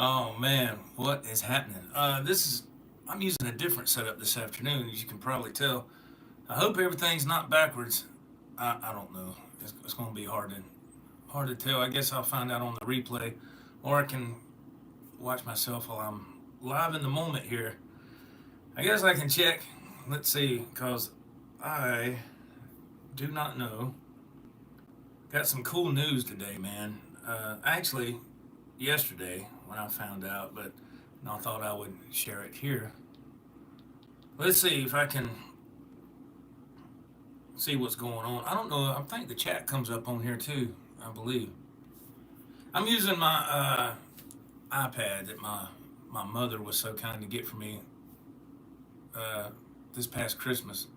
Oh man, what is happening? I'm using a different setup this afternoon, as you can probably tell. I hope everything's not backwards. I don't know. It's going to be hard to tell. I guess I'll find out on the replay, or I can watch myself while I'm live in the moment here. I guess I can check. Let's see, because I do not know. Got some cool news today, man. Actually, yesterday when I found out, but I thought I would share it here. Let's see if I can see what's going on. I don't know. I think the chat comes up on here too, I believe. I'm using my iPad that my mother was so kind to get for me this past Christmas.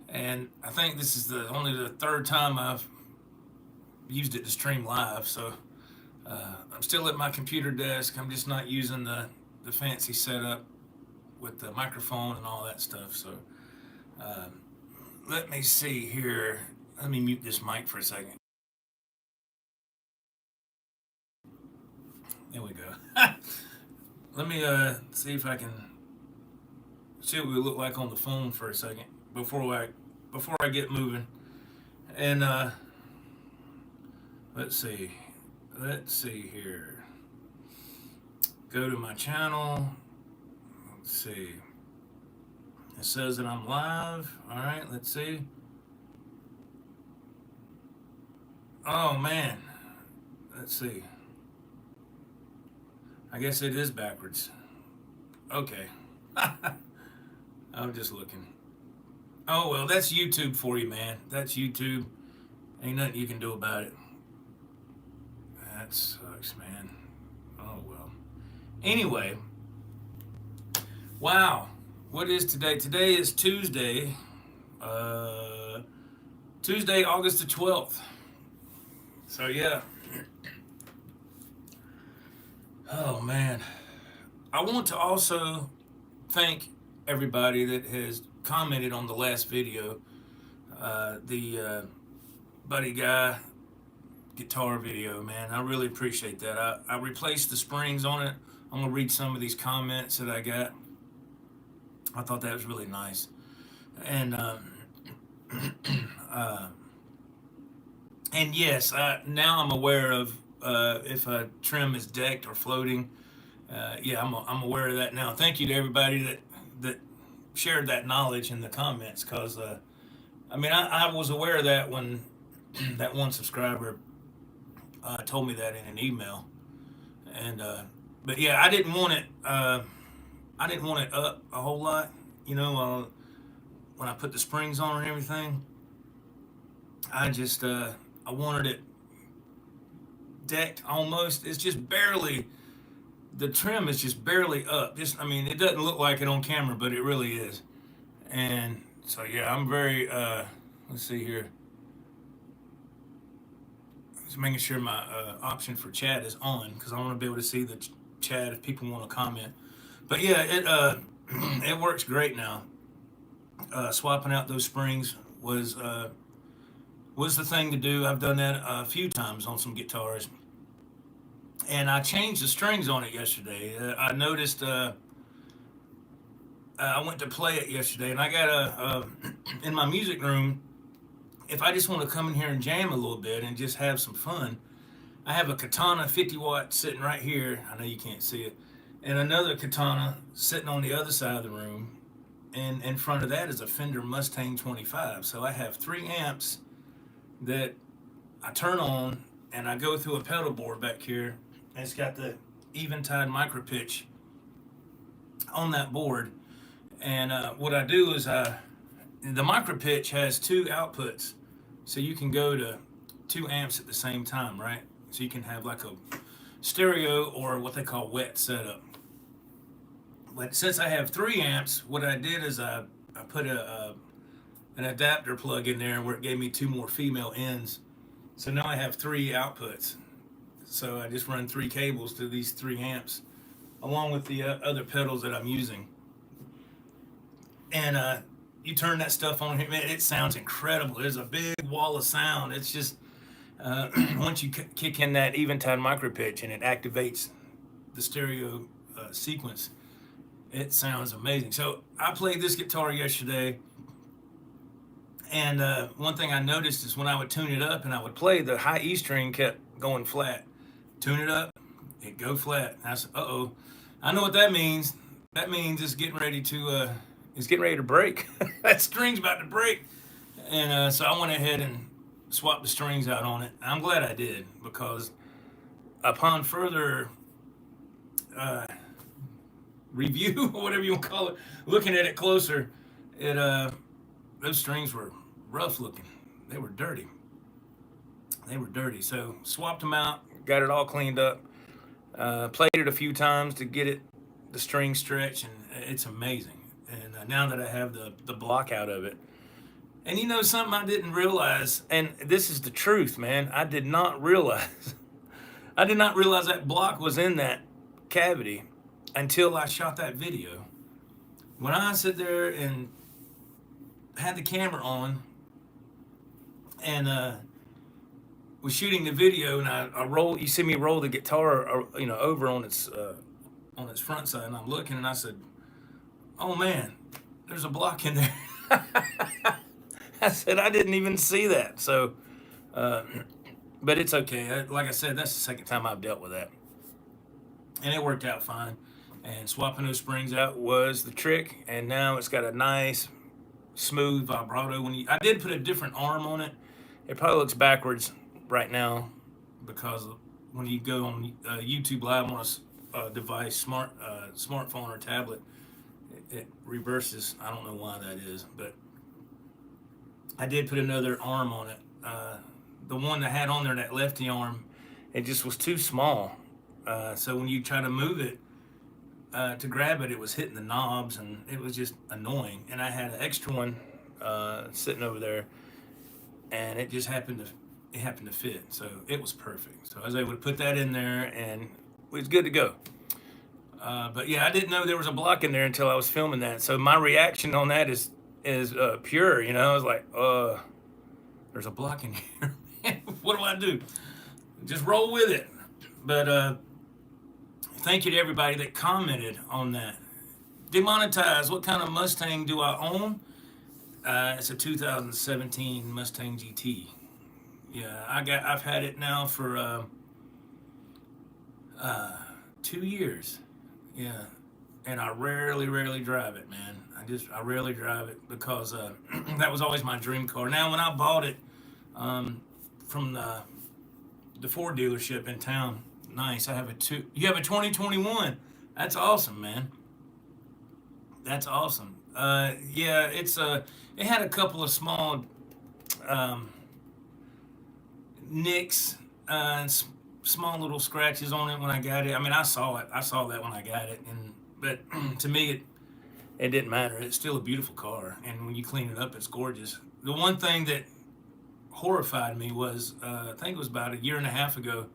And I think this is only the third time I've used it to stream live. So I'm still at my computer desk. I'm just not using the fancy setup with the microphone and all that stuff. So let me see here. Let me mute this mic for a second. There we go. Let me see if I can see what we look like on the phone for a second before I get moving. And let's see here. Go to my channel. Let's see. It says that I'm live. All right, let's see. Oh man, let's see. I guess it is backwards. Okay. I'm just looking. Oh well, that's YouTube for you, man. That's YouTube. Ain't nothing you can do about it. That sucks, man. Oh well. Anyway, wow. What is today? Today is Tuesday. Tuesday, August the 12th. So yeah. Oh man. I want to also thank everybody that has commented on the last video. The Buddy Guy guitar video, man. I really appreciate that. I replaced the springs on it. I'm gonna read some of these comments that I got. I thought that was really nice. And and yes, now I'm aware of if a trim is decked or floating. Yeah, I'm aware of that now. Thank you to everybody that shared that knowledge in the comments, because I mean I was aware of that when that one subscriber told me that in an email. And but yeah, I didn't want it. I didn't want it up a whole lot, when I put the springs on and everything. I just I wanted it decked almost. It's just barely. The trim is just barely up. I mean, it doesn't look like it on camera, but it really is. And so yeah, I'm very. Let's see here. Just making sure my option for chat is on, because I want to be able to see the chat if people want to comment. But yeah, it it works great now. Swapping out those springs was the thing to do. I've done that a few times on some guitars, and I changed the strings on it yesterday. I noticed I went to play it yesterday, and I got in my music room. If I just want to come in here and jam a little bit and just have some fun, I have a Katana 50 watt sitting right here. I know you can't see it. And another Katana sitting on the other side of the room. And in front of that is a Fender Mustang 25. So I have 3 amps that I turn on, and I go through a pedal board back here. And it's got the Eventide micro pitch on that board. And what I do is the micro pitch has 2 outputs. So you can go to 2 amps at the same time, right? So you can have like a stereo or what they call wet setup. But since I have 3 amps, what I did is I put an adapter plug in there where it gave me 2 more female ends. So now I have 3 outputs. So I just run 3 cables to these 3 amps, along with the other pedals that I'm using. And you turn that stuff on here, man, it sounds incredible. There's a big wall of sound. It's just once you kick in that Eventide micro pitch, and it activates the stereo sequence. It sounds amazing. So I played this guitar yesterday, and one thing I noticed is when I would tune it up and I would play, the high E string kept going flat. Tune it up, it go flat. I said, uh-oh. I know what that means. That means it's getting ready to break. That string's about to break. And so I went ahead and swapped the strings out on it. I'm glad I did, because upon further review, whatever you want to call it, looking at it closer, those strings were rough looking. They were dirty. So swapped them out, got it all cleaned up, played it a few times to get the string stretch, and it's amazing. And now that I have the block out of it, and you know something I didn't realize, and this is the truth, man, I did not realize that block was in that cavity until I shot that video. When I sit there and had the camera on and was shooting the video, and I roll, you see me roll the guitar, over on its front side, and I'm looking, and I said, "Oh man, there's a block in there." I said, I didn't even see that. So, but it's okay. Like I said, that's the second time I've dealt with that, and it worked out fine. And swapping those springs out was the trick, and now it's got a nice, smooth vibrato. I did put a different arm on it. It probably looks backwards right now, because when you go on YouTube Live on a device, smartphone or tablet, it reverses. I don't know why that is, but I did put another arm on it. The one that had on there, that lefty arm, it just was too small. So when you try to move it, to grab it, it was hitting the knobs, and it was just annoying. And I had an extra one sitting over there, and it just happened to fit. So it was perfect. So I was able to put that in there, and it was good to go. But yeah, I didn't know there was a block in there until I was filming that. So my reaction on that is pure. I was like, there's a block in here. What do I do? Just roll with it. But thank you to everybody that commented on that. Demonetized. What kind of Mustang do I own? It's a 2017 Mustang GT. Yeah, I've had it now for 2 years. Yeah, and I rarely drive it, man. I rarely drive it, because that was always my dream car. Now, when I bought it from the Ford dealership in town, nice. You have a 2021. That's awesome, man. That's awesome. Yeah, it had a couple of small nicks and small little scratches on it when I got it. I mean, I saw it. I saw that when I got it, but to me, it didn't matter. It's still a beautiful car, and when you clean it up, it's gorgeous. The one thing that horrified me was, I think it was about a year and a half ago,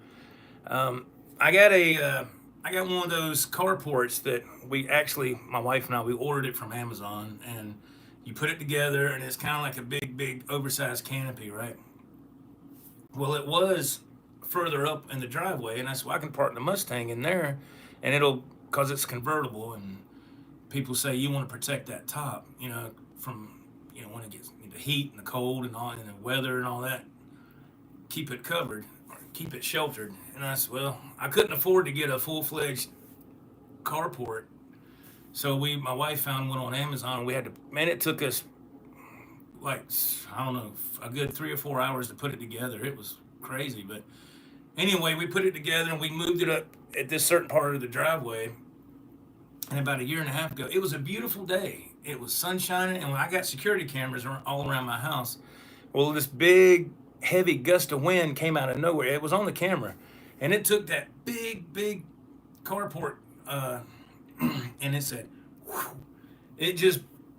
I got one of those carports that my wife and I, we ordered it from Amazon, and you put it together, and it's kind of like a big oversized canopy, right? Well, it was further up in the driveway, and I said, well, I can park the Mustang in there, and because it's convertible, and people say you want to protect that top, from, when it gets the heat and the cold and all, and the weather and all that, keep it covered, or keep it sheltered. And I said, well, I couldn't afford to get a full-fledged carport, so my wife found one on Amazon. It took us like, I don't know, a good 3 or 4 hours to put it together. It was crazy, but anyway, we put it together, and we moved it up at this certain part of the driveway. And about a year and a half ago, it was a beautiful day. It was sun shining, and when I got security cameras all around my house, well, this big, heavy gust of wind came out of nowhere. It was on the camera, and it took that big carport, and it said, whew.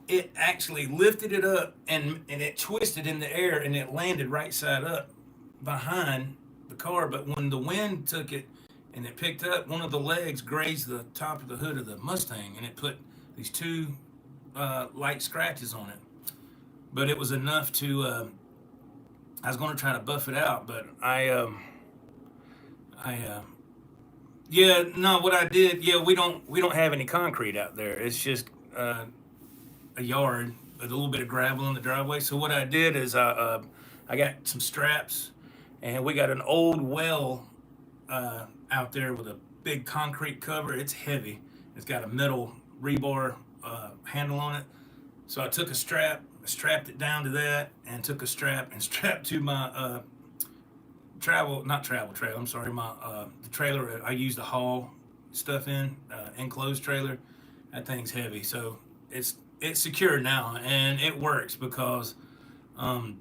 It actually lifted it up, and it twisted in the air, and it landed right side up behind the car. But when the wind took it and it picked up, one of the legs grazed the top of the hood of the Mustang, and it put these two light scratches on it. But it was enough to, I was going to try to buff it out, but I Yeah, no, what I did, yeah, we don't have any concrete out there. It's just a yard with a little bit of gravel in the driveway. So what I did is I got some straps, and we got an old well out there with a big concrete cover. It's heavy. It's got a metal rebar handle on it. So I took a strap, strapped it down to that, and took a strap and strapped to my not travel trailer. I'm sorry, my the trailer I use to haul stuff in, enclosed trailer. That thing's heavy, so it's secure now, and it works because um,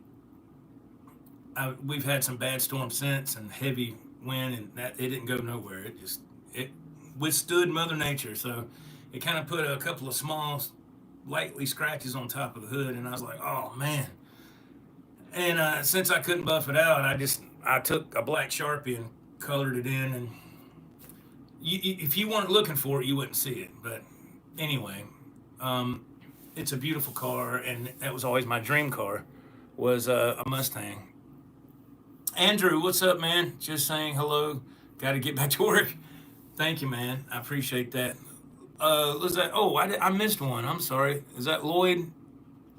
we've had some bad storms since and heavy wind, and that it didn't go nowhere. It withstood Mother Nature, so it kind of put a couple of small, lightly scratches on top of the hood, and I was like, oh man. And since I couldn't buff it out, I took a black Sharpie and colored it in, and if you weren't looking for it, you wouldn't see it. But anyway, um, it's a beautiful car, and that was always my dream car, was a Mustang. Andrew, what's up, man? Just saying hello. Got to get back to work. Thank you, man. I appreciate that. Was that? Oh, I missed one. I'm sorry. Is that Lloyd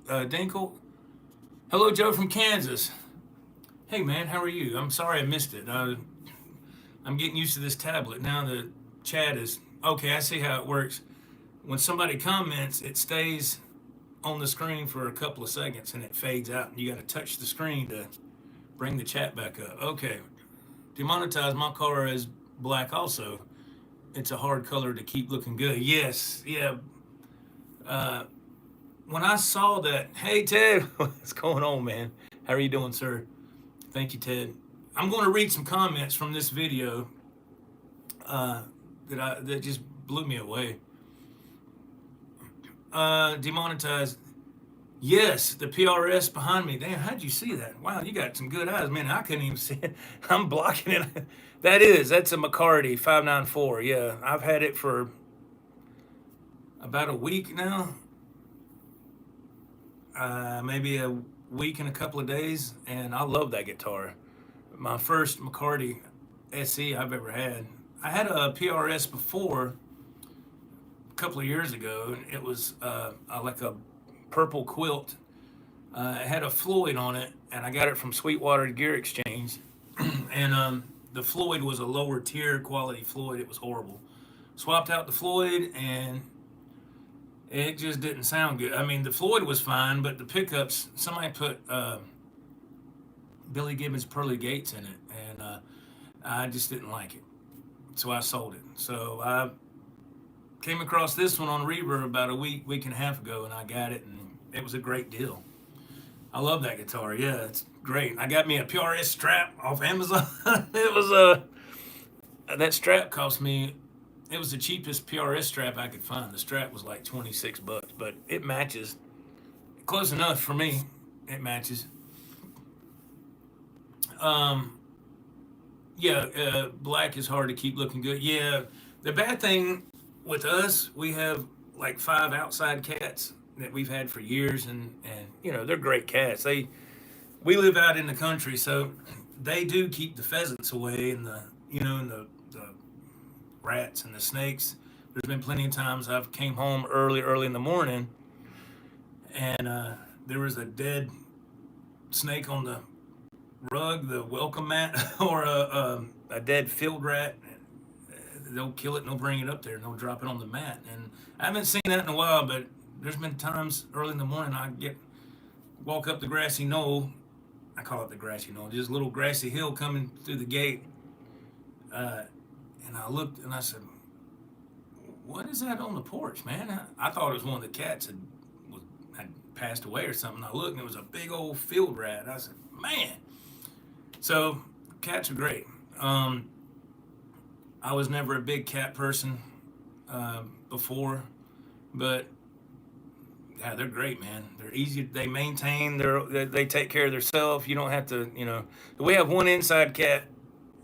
Dinkle? Hello, Joe from Kansas. Hey, man, how are you? I'm sorry I missed it. I'm getting used to this tablet now. The chat is okay. I see how it works. When somebody comments, it stays on the screen for a couple of seconds and it fades out. And you got to touch the screen to bring the chat back up. Okay. Demonetize my car is black also. It's a hard color to keep looking good. Yes. Yeah. Uh, when I saw that, hey, Ted, what's going on, man? How are you doing, sir? Thank you, Ted. I'm going to read some comments from this video that just blew me away. Demonetized. Yes, the PRS behind me. Damn, how'd you see that? Wow, you got some good eyes, man. I couldn't even see it. I'm blocking it. That's a McCarty 594. Yeah, I've had it for about a week now. Maybe a week and a couple of days, and I love that guitar. My first McCarty SE I've ever had. I had a PRS before a couple of years ago. It was like a purple quilt. It had a Floyd on it, and I got it from Sweetwater Gear Exchange. And the Floyd was a lower tier quality Floyd. It was horrible. Swapped out the Floyd, and it just didn't sound good. I mean, the Floyd was fine, but the pickups, somebody put Billy Gibbons' Pearly Gates in it, and I just didn't like it. So I sold it. So I came across this one on Reverb about a week and a half ago, and I got it, and it was a great deal. I love that guitar. Yeah, it's great. I got me a PRS strap off Amazon. It was that strap cost me. It was the cheapest PRS strap I could find. The strap was like $26, but it matches close enough for me. It matches. Yeah, black is hard to keep looking good. Yeah, the bad thing with us, we have like 5 outside cats that we've had for years, and they're great cats. We live out in the country, so they do keep the pheasants away and the rats and the snakes. There's been plenty of times I've came home early in the morning, and there was a dead snake on the rug, the welcome mat, or a dead field rat. They'll kill it and they'll bring it up there and they'll drop it on the mat. And I haven't seen that in a while, but there's been times early in the morning I walk up the grassy knoll. I call it the grassy knoll, just a little grassy hill coming through the gate. And I looked and I said, "What is that on the porch, man?" I thought it was one of the cats had passed away or something. I looked and it was a big old field rat. I said, "Man." So cats are great. I was never a big cat person before, but yeah, they're great, man. They're easy. They maintain. They take care of themselves. You don't have to, We have 1 inside cat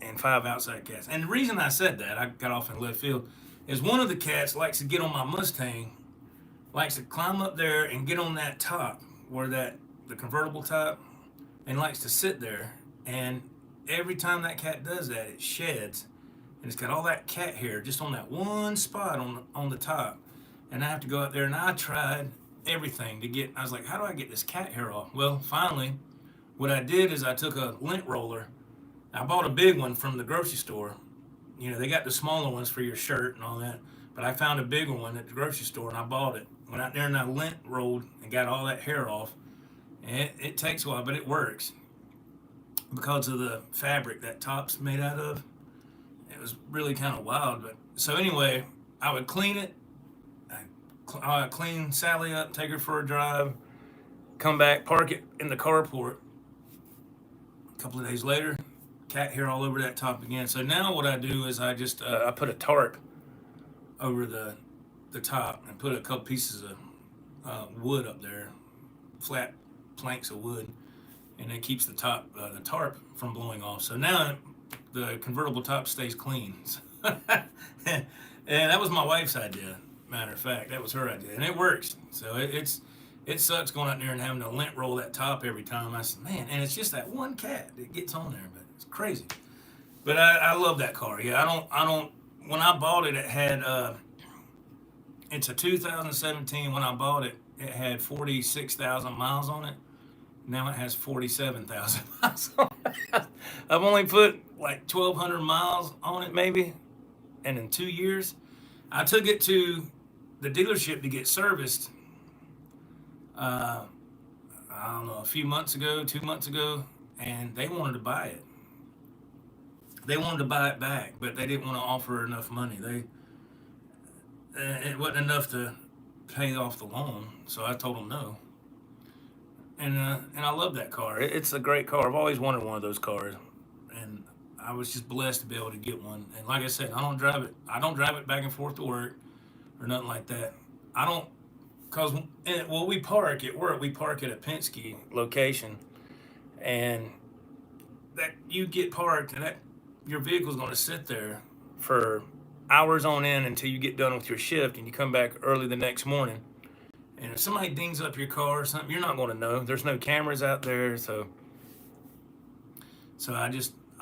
and 5 outside cats. And the reason I said that, I got off in left field, is one of the cats likes to get on my Mustang, likes to climb up there and get on that top, where the convertible top, and likes to sit there. And every time that cat does that, it sheds. and it's got all that cat hair just on that one spot on the top. And I have to go out there, and I tried everything to get. I was like, how do I get this cat hair off? Well, finally, what I did is I took a lint roller. I bought a big one from the grocery store. You know, they got the smaller ones for your shirt and all that, but I found a bigger one at the grocery store, and I bought it. Went out there and I lint rolled and got all that hair off. And it takes a while, but it works because of the fabric that top's made out of. It was really kind of wild. But so anyway, I would clean it. I clean Sally up, take her for a drive, come back, park it in the carport. A couple of days later, cat hair all over that top again. So now what I do is I just I put a tarp over the top and put a couple pieces of wood up there, flat planks of wood, and it keeps the tarp from blowing off. So now the convertible top stays clean. And that was my wife's idea. Matter of fact, that was her idea, and it works. So it sucks going out there and having to lint roll that top every time. I said, man, and it's just that one cat that gets on there, but it's crazy. But I love that car. Yeah, I don't. When I bought it, it had it's a 2017. When I bought it, it had 46,000 miles on it. Now it has 47,000 miles on it. I've only put like 1,200 miles on it, maybe, and in 2 years, I took it to the dealership to get serviced. I don't know, a few months ago, 2 months ago, and they wanted to buy it. They wanted to buy it back, but they didn't want to offer enough money. It wasn't enough to pay off the loan, so I told them no. And I love that car. It's a great car. I've always wanted one of those cars, and I was just blessed to be able to get one. And like I said, I don't drive it. I don't drive it back and forth to work or nothing like that. I don't, cause we park at work. We park at a Penske location, and that you get parked, and that your vehicle's going to sit there for hours on end until you get done with your shift, and you come back early the next morning. And if somebody dings up your car or something, you're not going to know. There's no cameras out there, so I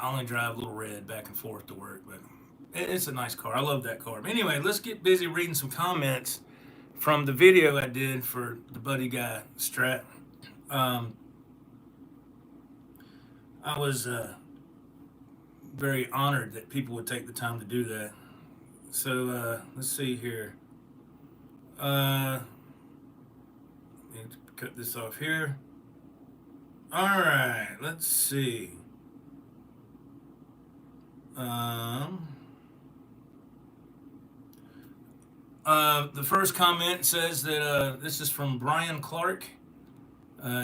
only drive Little Red back and forth to work. But it's a nice car. I love that car. But anyway, let's get busy reading some comments from the video I did for the Buddy Guy Strat. I was very honored that people would take the time to do that. So let's see here. Cut this off here. All right, let's see. The first comment says that this is from Brian Clark.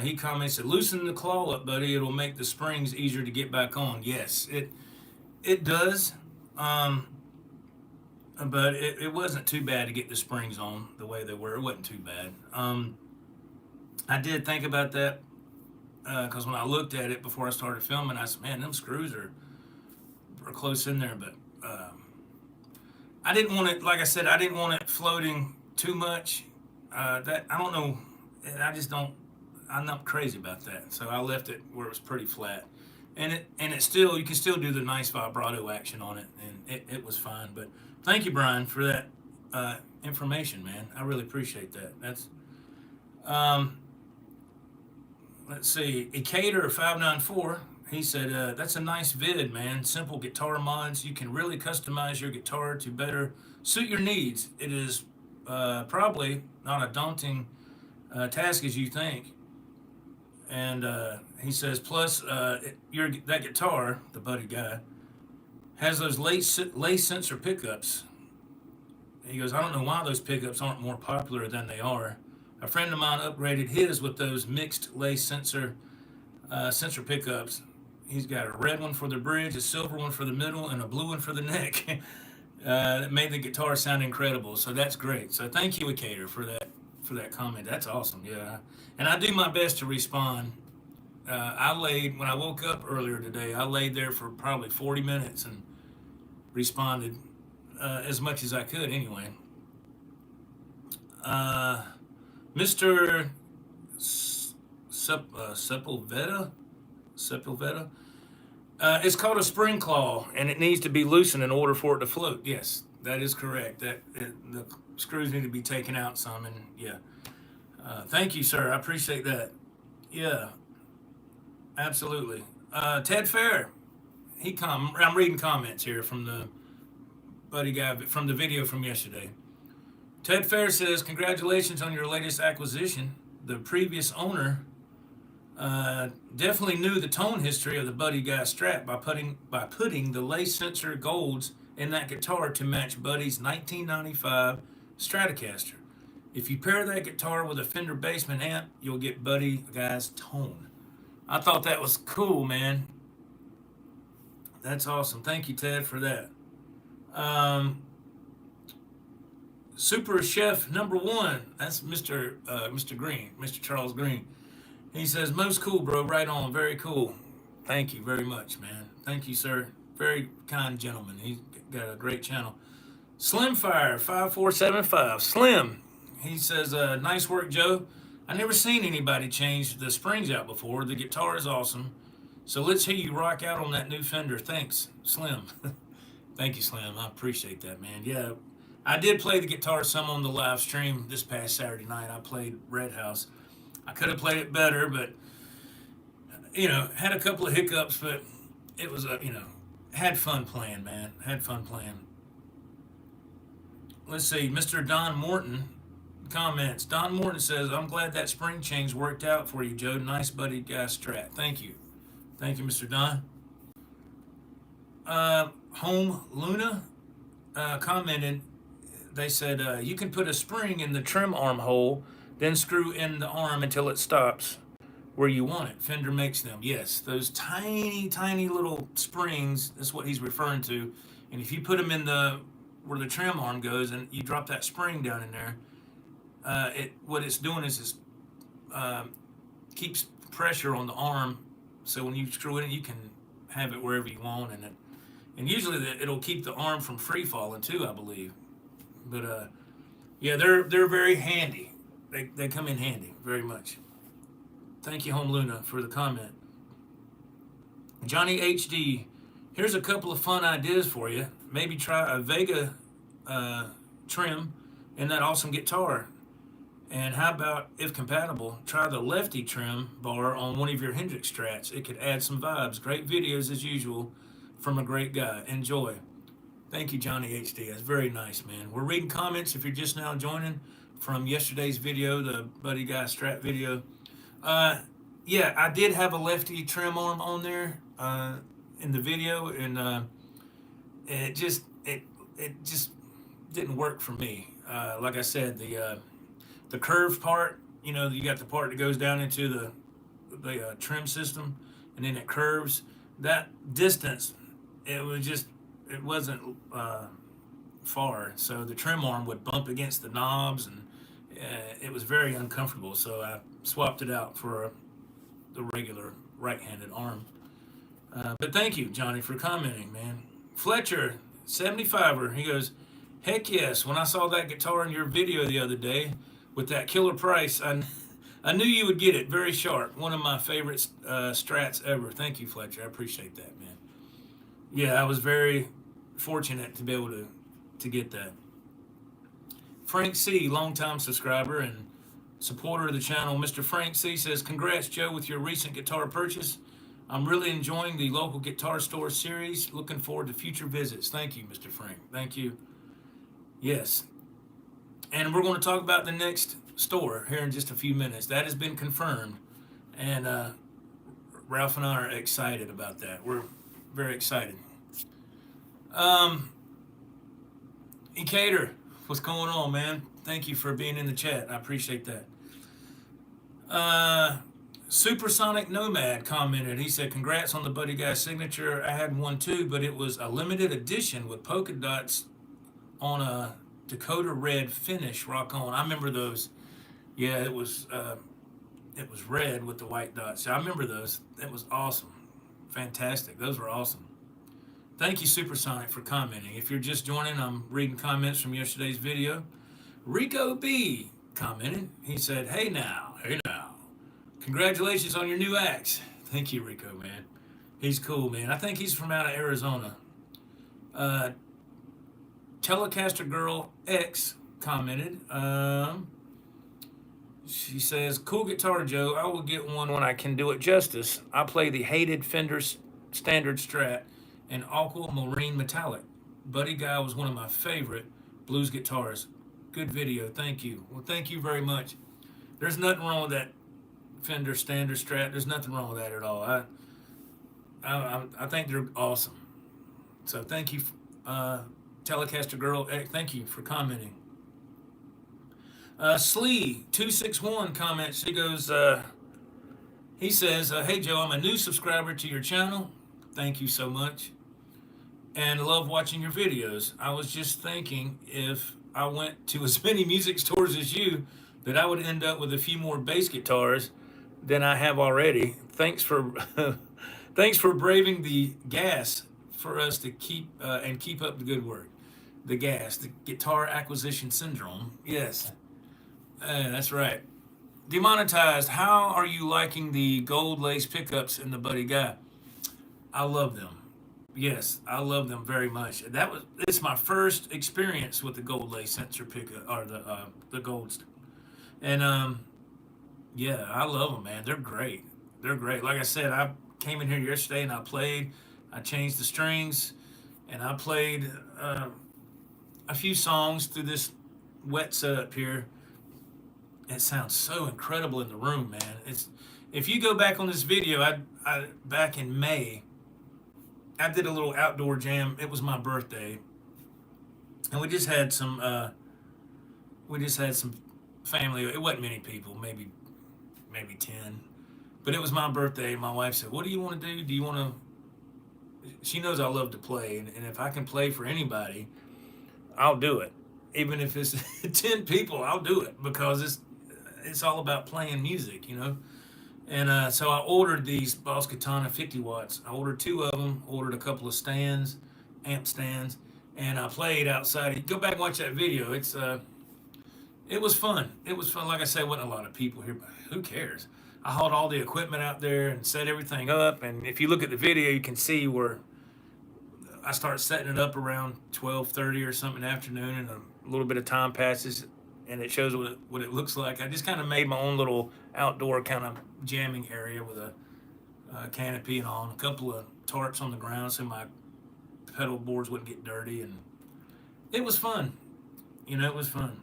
He comments that loosen the claw up, buddy. It'll make the springs easier to get back on. Yes, it does. But it wasn't too bad to get the springs on the way they were. It wasn't too bad. I did think about that because when I looked at it before I started filming, I said, man, them screws are close in there. But I didn't want it, like I said, I didn't want it floating too much. That I don't know. I'm not crazy about that. So I left it where it was pretty flat. And it still, you can still do the nice vibrato action on it, and it was fine. But thank you, Brian, for that information, man. I really appreciate that. That's let's see, Ecator 594. He said that's a nice vid, man. Simple guitar mods. You can really customize your guitar to better suit your needs. It is probably not a daunting task as you think. And he says, plus, that guitar, the Buddy Guy, has those lace sensor pickups. He goes, I don't know why those pickups aren't more popular than they are. A friend of mine upgraded his with those mixed lace sensor pickups. He's got a red one for the bridge, a silver one for the middle, and a blue one for the neck. That made the guitar sound incredible. So that's great. So thank you, Ecator, for that comment. That's awesome. Yeah, and I do my best to respond. When I woke up earlier today, I laid there for probably 40 minutes and responded as much as I could anyway. Mr. Sepulveda, It's called a spring claw, and it needs to be loosened in order for it to float. Yes, that is correct. The screws need to be taken out some, and yeah. Thank you, sir. I appreciate that. Yeah, absolutely. Ted Fair, I'm reading comments here from the buddy guy from the video from yesterday. Ted Fair says, "Congratulations on your latest acquisition. The previous owner definitely knew the tone history of the Buddy Guy Strat by putting the lace sensor golds in that guitar to match Buddy's 1995 Stratocaster. If you pair that guitar with a Fender Bassman amp, you'll get Buddy Guy's tone." I thought that was cool, man. That's awesome. Thank you, Ted, for that. Super Chef number one. That's Mr. Green, Mr. Charles Green. He says, "Most cool, bro. Right on. Very cool. Thank you very much, man. Thank you, sir. Very kind gentleman. He's got a great channel." Slimfire 5475. Slim. He says, "Nice work, Joe. I never seen anybody change the springs out before. The guitar is awesome. So let's hear you rock out on that new Fender. Thanks, Slim." Thank you, Slim. I appreciate that, man. Yeah, I did play the guitar some on the live stream this past Saturday night. I played Red House. I could have played it better, but, had a couple of hiccups, but it was, had fun playing, man. Had fun playing. Let's see, Mr. Don Morton comments. Don Morton says, "I'm glad that spring change worked out for you, Joe. Nice Buddy Guy Strat." Thank you. Thank you, Mr. Don. Home Luna commented, they said, "You can put a spring in the trim arm hole, then screw in the arm until it stops where you want it. Fender makes them." Yes, those tiny, tiny little springs, that's what he's referring to. And if you put them in where the trim arm goes and you drop that spring down in there, what it's doing is keeps pressure on the arm, so when you screw it in, you can have it wherever you want, and usually it'll keep the arm from free falling too, I believe. But yeah, they're very handy. They come in handy very much. Thank you, Home Luna, for the comment. Johnny HD, here's a couple of fun ideas for you. Maybe try a Vega trim in that awesome guitar. And how about, if compatible, try the lefty trim bar on one of your Hendrix Strats. It could add some vibes. Great videos as usual from a great guy. Enjoy. Thank you, Johnny HD. That's very nice, man. We're reading comments if you're just now joining from yesterday's video, the Buddy Guy Strat video. Yeah, I did have a lefty trim arm on there in the video, and it just didn't work for me. Like I said, the curved part, you got the part that goes down into the trim system, and then it curves. That distance, it wasn't far, so the trim arm would bump against the knobs, and it was very uncomfortable. So I swapped it out for the regular right-handed arm. But thank you, Johnny, for commenting, man. Fletcher, 75er, he goes, "Heck yes, when I saw that guitar in your video the other day with that killer price, I knew you would get it. Very sharp. One of my favorite Strats ever." Thank you, Fletcher. I appreciate that, man. Yeah, I was very fortunate to be able to get that. Frank C., longtime subscriber and supporter of the channel. Mr. Frank C. says, "Congrats, Joe, with your recent guitar purchase. I'm really enjoying the local guitar store series. Looking forward to future visits." Thank you, Mr. Frank. Thank you. Yes. And we're going to talk about the next store here in just a few minutes. That has been confirmed. And Ralph and I are excited about that. We're very excited. Ecater, what's going on, man? Thank you for being in the chat. I appreciate that. Supersonic Nomad commented. He said, "Congrats on the Buddy Guy signature. I had one too, but it was a limited edition with polka dots on a Dakota red finish. Rock on." I remember those. Yeah, it was red with the white dots. I remember those. That was awesome. Fantastic. Those were awesome. Thank you, Supersonic, for commenting. If you're just joining, I'm reading comments from yesterday's video. Rico B commented. He said, hey now. Congratulations on your new axe." Thank you, Rico, man. He's cool, man. I think he's from out of Arizona. Uh, Telecaster Girl X commented. She says, "Cool guitar, Joe. I will get one when I can do it justice. I play the hated Fender Standard Strat and Aquamarine Metallic. Buddy Guy was one of my favorite blues guitarists. Good video. Thank you." Well, thank you very much. There's nothing wrong with that Fender Standard Strat. There's nothing wrong with that at all. I think they're awesome. So thank you, Telecaster Girl. Thank you for commenting. Slee261 comments. He goes, he says, "Hey Joe, I'm a new subscriber to your channel. Thank you so much. And love watching your videos. I was just thinking if I went to as many music stores as you, that I would end up with a few more bass guitars than I have already. Thanks for thanks for braving the gas for us to keep up the good work. The gas, the guitar acquisition syndrome. Yes, that's right. Demonetized. How are you liking the gold lace pickups in the Buddy Guy? I love them. Yes, I love them very much. It's my first experience with the gold lace sensor pickup or the golds, and yeah, I love them, man. They're great. They're great. Like I said, I came in here yesterday and I played. I changed the strings, and I played a few songs through this wet setup here. It sounds so incredible in the room, man. If you go back on this video, I back in May, I did a little outdoor jam. It was my birthday, and we just had some family. It wasn't many people, maybe 10, but it was my birthday. My wife said, "What do you want to do? Do you want to?" She knows I love to play, and if I can play for anybody, I'll do it. Even if it's 10 people, I'll do it, because it's all about playing music, you know. And so I ordered these Boss Katana 50 watts. I ordered 2 of them, ordered a couple of stands, amp stands, and I played outside. Go back and watch that video. It was fun. It was fun. Like I said, wasn't a lot of people here, but who cares? I hauled all the equipment out there and set everything up. And if you look at the video, you can see where I start setting it up around 12:30 or something in the afternoon, and a little bit of time passes, and it shows what it looks like. I just kind of made my own little outdoor kind of jamming area with a canopy and on, a couple of tarps on the ground so my pedal boards wouldn't get dirty, and it was fun. You know, it was fun.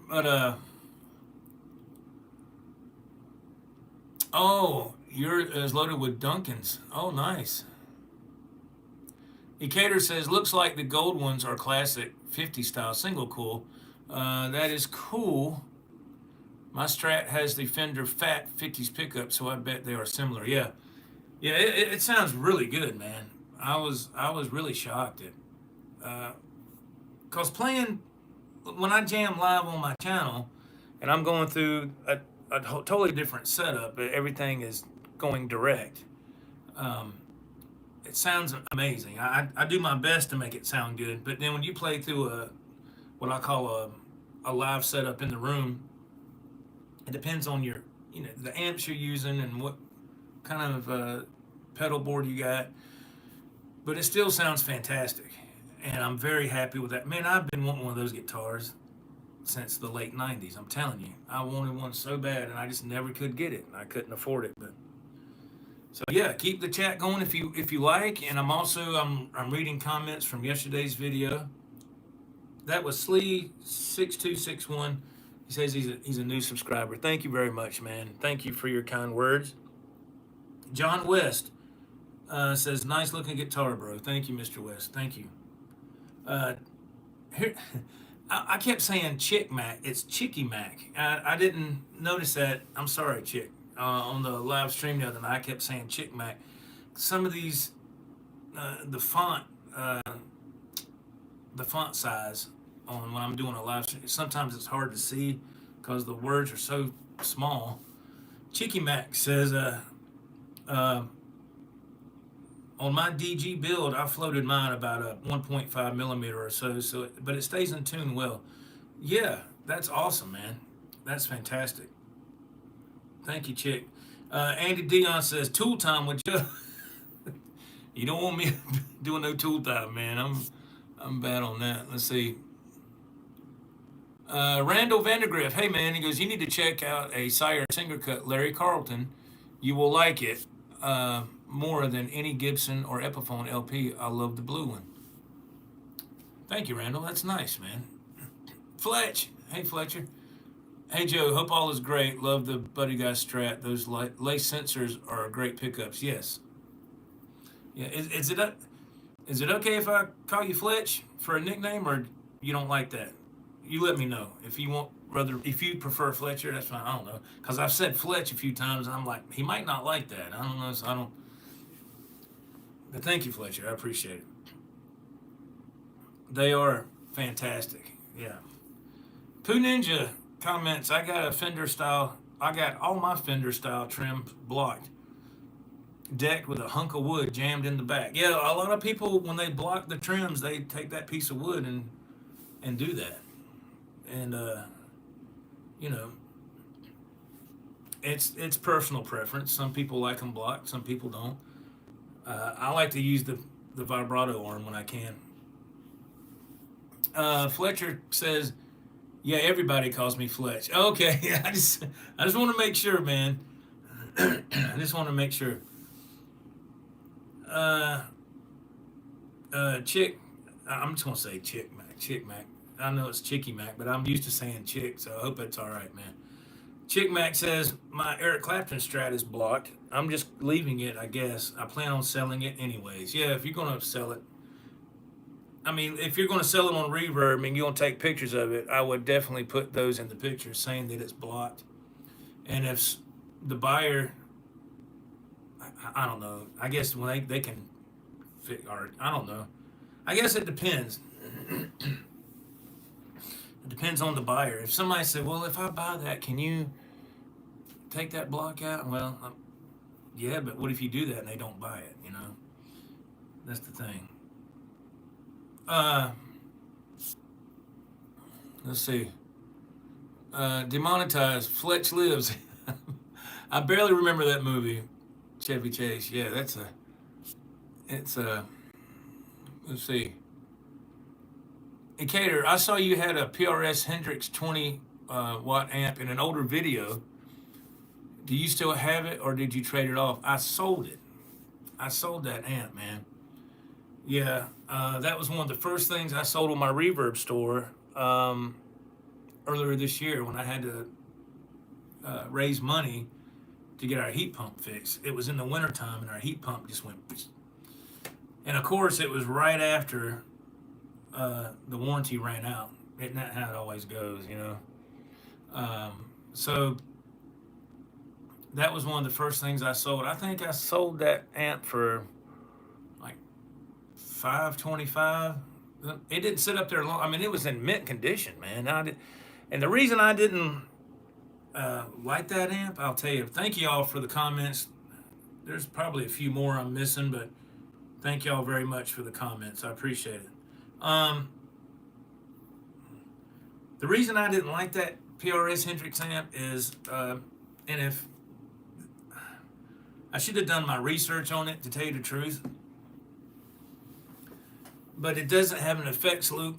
But oh, yours loaded with Duncans. Oh, nice. Ecator says, "Looks like the gold ones are classic 50 style single cool." That is cool. My Strat has the Fender Fat 50s pickup, so I bet they are similar. Yeah, it sounds really good, man. I was really shocked at, cause playing when I jam live on my channel, and I'm going through a totally different setup. Everything is going direct. It sounds amazing. I do my best to make it sound good, but then when you play through what I call a live setup in the room, it depends on the amps you're using and what kind of pedal board you got, but it still sounds fantastic, and I'm very happy with that. Man, I've been wanting one of those guitars since the late 90s. I'm telling you, I wanted one so bad, and I just never could get it. I couldn't afford it, but. So yeah, keep the chat going if you like, and I'm reading comments from yesterday's video. That was Slee6261. He says he's a new subscriber. Thank you very much, man. Thank you for your kind words. John West says, "Nice looking guitar, bro." Thank you, Mr. West. Thank you. Here, I kept saying Chick Mac. It's Chicky Mac. I didn't notice that. I'm sorry, Chick. On the live stream the other night, I kept saying Chick Mac. Some of these, the font size on when I'm doing a live stream, sometimes it's hard to see because the words are so small. Chicky Mac says, on my DG build, I floated mine about a 1.5 millimeter or so, but it stays in tune well. Yeah, that's awesome, man. That's fantastic. Thank you, Chick. Andy Dion says, tool time with Joe. You don't want me doing no tool time, man. I'm bad on that. Let's see. Randall Vandergriff, hey man, he goes, you need to check out a Sire Singer Cut Larry Carlton. You will like it more than any Gibson or Epiphone LP. I love the blue one. Thank you, Randall. That's nice, man. Fletch, hey Fletcher. Hey Joe, hope all is great. Love the Buddy Guy Strat. Those lace sensors are great pickups. Yes. Yeah. Is it okay if I call you Fletch for a nickname, or you don't like that? You let me know if you want. If you prefer Fletcher, that's fine. I don't know, because I've said Fletch a few times, and I'm like, he might not like that. I don't know, so I don't. But thank you, Fletcher. I appreciate it. They are fantastic. Yeah. Pooh Ninja comments, I got all my Fender style trim blocked, decked with a hunk of wood jammed in the back. Yeah, a lot of people, when they block the trims, they take that piece of wood and do that. And you know, it's personal preference. Some people like them blocked, some people don't. I like to use the vibrato arm when I can. Fletcher says, yeah, everybody calls me Fletch. Okay, I just want to make sure, man. I just want to make sure. Chick, I'm just gonna say Chick Mac. I know it's Chicky Mac, but I'm used to saying Chick, so I hope that's all right, man. Chick Mac says my Eric Clapton Strat is blocked. I'm just leaving it, I guess. I plan on selling it anyways. Yeah, if you're gonna sell it, I mean, if you're going to sell it on Reverb and you're going to take pictures of it, I would definitely put those in the pictures saying that it's blocked. And if the buyer, I don't know, I guess when they can fit, or I don't know. I guess it depends. It depends on the buyer. If somebody said, well, if I buy that, can you take that block out? Well, yeah, but what if you do that and they don't buy it, you know? That's the thing. Let's see. Demonetized. Fletch Lives. I barely remember that movie. Chevy Chase. Yeah, it's a, let's see. Cater, I saw you had a PRS Hendrix 20 watt amp in an older video. Do you still have it, or did you trade it off? I sold it. I sold that amp, man. Yeah, that was one of the first things I sold on my Reverb store earlier this year when I had to raise money to get our heat pump fixed. It was in the wintertime and our heat pump just went. And of course, it was right after the warranty ran out. Isn't that how it always goes, you know? So that was one of the first things I sold. I think I sold that amp for $525. It didn't sit up there long. I mean, it was in mint condition, man. And the reason I didn't like that amp, I'll tell you. Thank you all for the comments. There's probably a few more I'm missing, but thank y'all very much for the comments. I appreciate it. The reason I didn't like that PRS Hendrix amp is, and if I should have done my research on it, to tell you the truth. But it doesn't have an effects loop.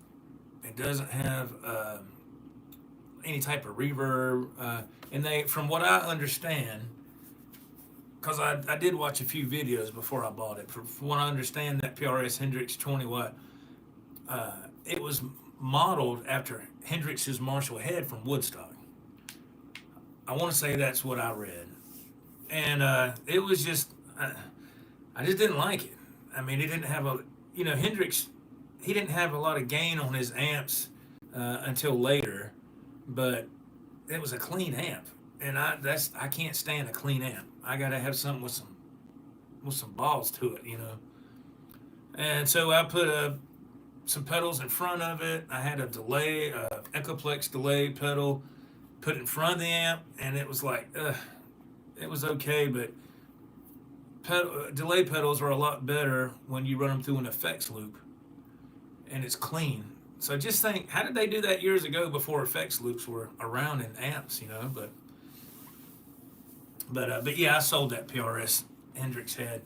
It doesn't have any type of reverb. And they, from what I understand, because I did watch a few videos before I bought it. From what I understand, that PRS Hendrix 20 watt, it was modeled after Hendrix's Marshall Head from Woodstock. I want to say that's what I read. And it was just, I just didn't like it. I mean, it didn't have a, you know, Hendrix, he didn't have a lot of gain on his amps until later, but it was a clean amp, and I can't stand a clean amp. I gotta have something with some balls to it, you know. And so I put some pedals in front of it. I had a delay, Echoplex delay pedal, put in front of the amp, and it was like, it was okay, but delay pedals are a lot better when you run them through an effects loop and it's clean. So just think, how did they do that years ago before effects loops were around in amps, you know? But But yeah, I sold that PRS Hendrix head.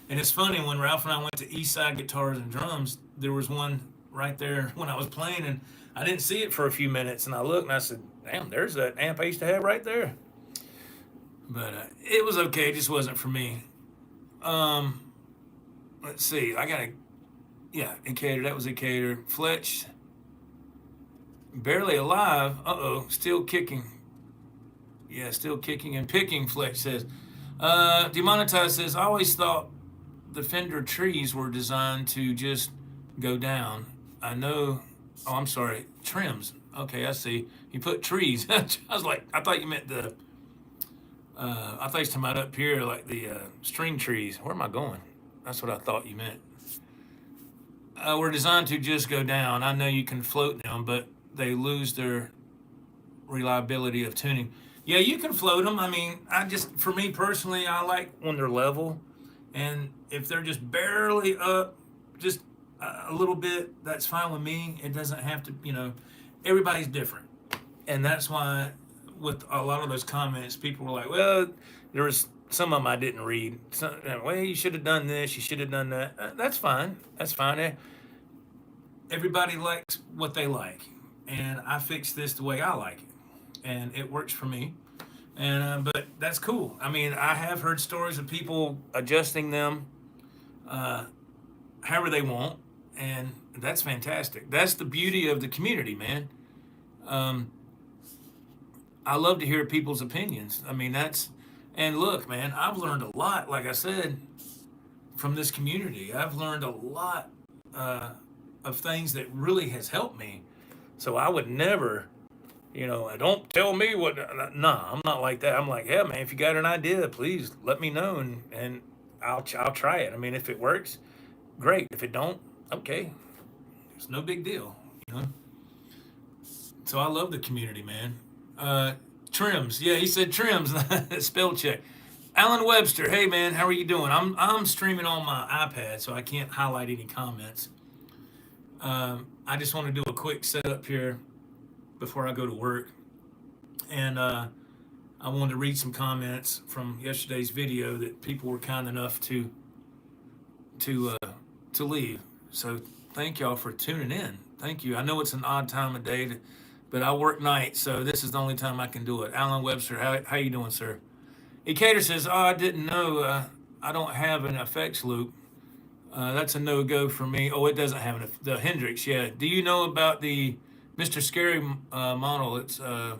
And it's funny, when Ralph and I went to Eastside Guitars and Drums, there was one right there when I was playing, and I didn't see it for a few minutes, and I looked and I said, damn, there's that amp I used to have right there. But it was okay, it just wasn't for me. Let's see, yeah, Ecator, that was Ecator. Fletch, barely alive, still kicking. Yeah, still kicking and picking, Fletch says. Demonetized says, I always thought the Fender trees were designed to just go down. I know, oh, I'm sorry, trims. Okay, I see. You put trees. I was like, I thought you meant the, I thought you were talking about up here, like the string trees. Where am I going? That's what I thought you meant. Were designed to just go down. I know you can float them, but they lose their reliability of tuning. Yeah, you can float them. I mean, for me personally, I like when they're level. And if they're just barely up, just a little bit, that's fine with me. It doesn't have to, everybody's different. And that's why with a lot of those comments, people were like, well, there was some of them I didn't read. Well, you should have done this, you should have done that. That's fine. That's fine. Everybody likes what they like. And I fix this the way I like it. And it works for me. And but that's cool. I mean, I have heard stories of people adjusting them however they want, and that's fantastic. That's the beauty of the community, man. I love to hear people's opinions. I mean, and look, man, I've learned a lot, like I said, from this community. I've learned a lot of things that really has helped me. So I would never, don't tell me what. Nah, I'm not like that. I'm like, yeah, man, if you got an idea, please let me know, and I'll try it. I mean, if it works, great. If it don't, okay, it's no big deal, So I love the community, man. Trims, yeah, he said trims. Spell check. Alan Webster, hey man, how are you doing? I'm streaming on my iPad, so I can't highlight any comments. I just want to do a quick setup here before I go to work, and I wanted to read some comments from yesterday's video that people were kind enough to leave. So thank y'all for tuning in. Thank you. I know it's an odd time of day, but I work nights, so this is the only time I can do it. Alan Webster, how you doing, sir? Ecator says, I didn't know I don't have an effects loop. That's a no-go for me. Oh, it doesn't have the Hendrix, yeah. Do you know about the Mr. Scary model? It's a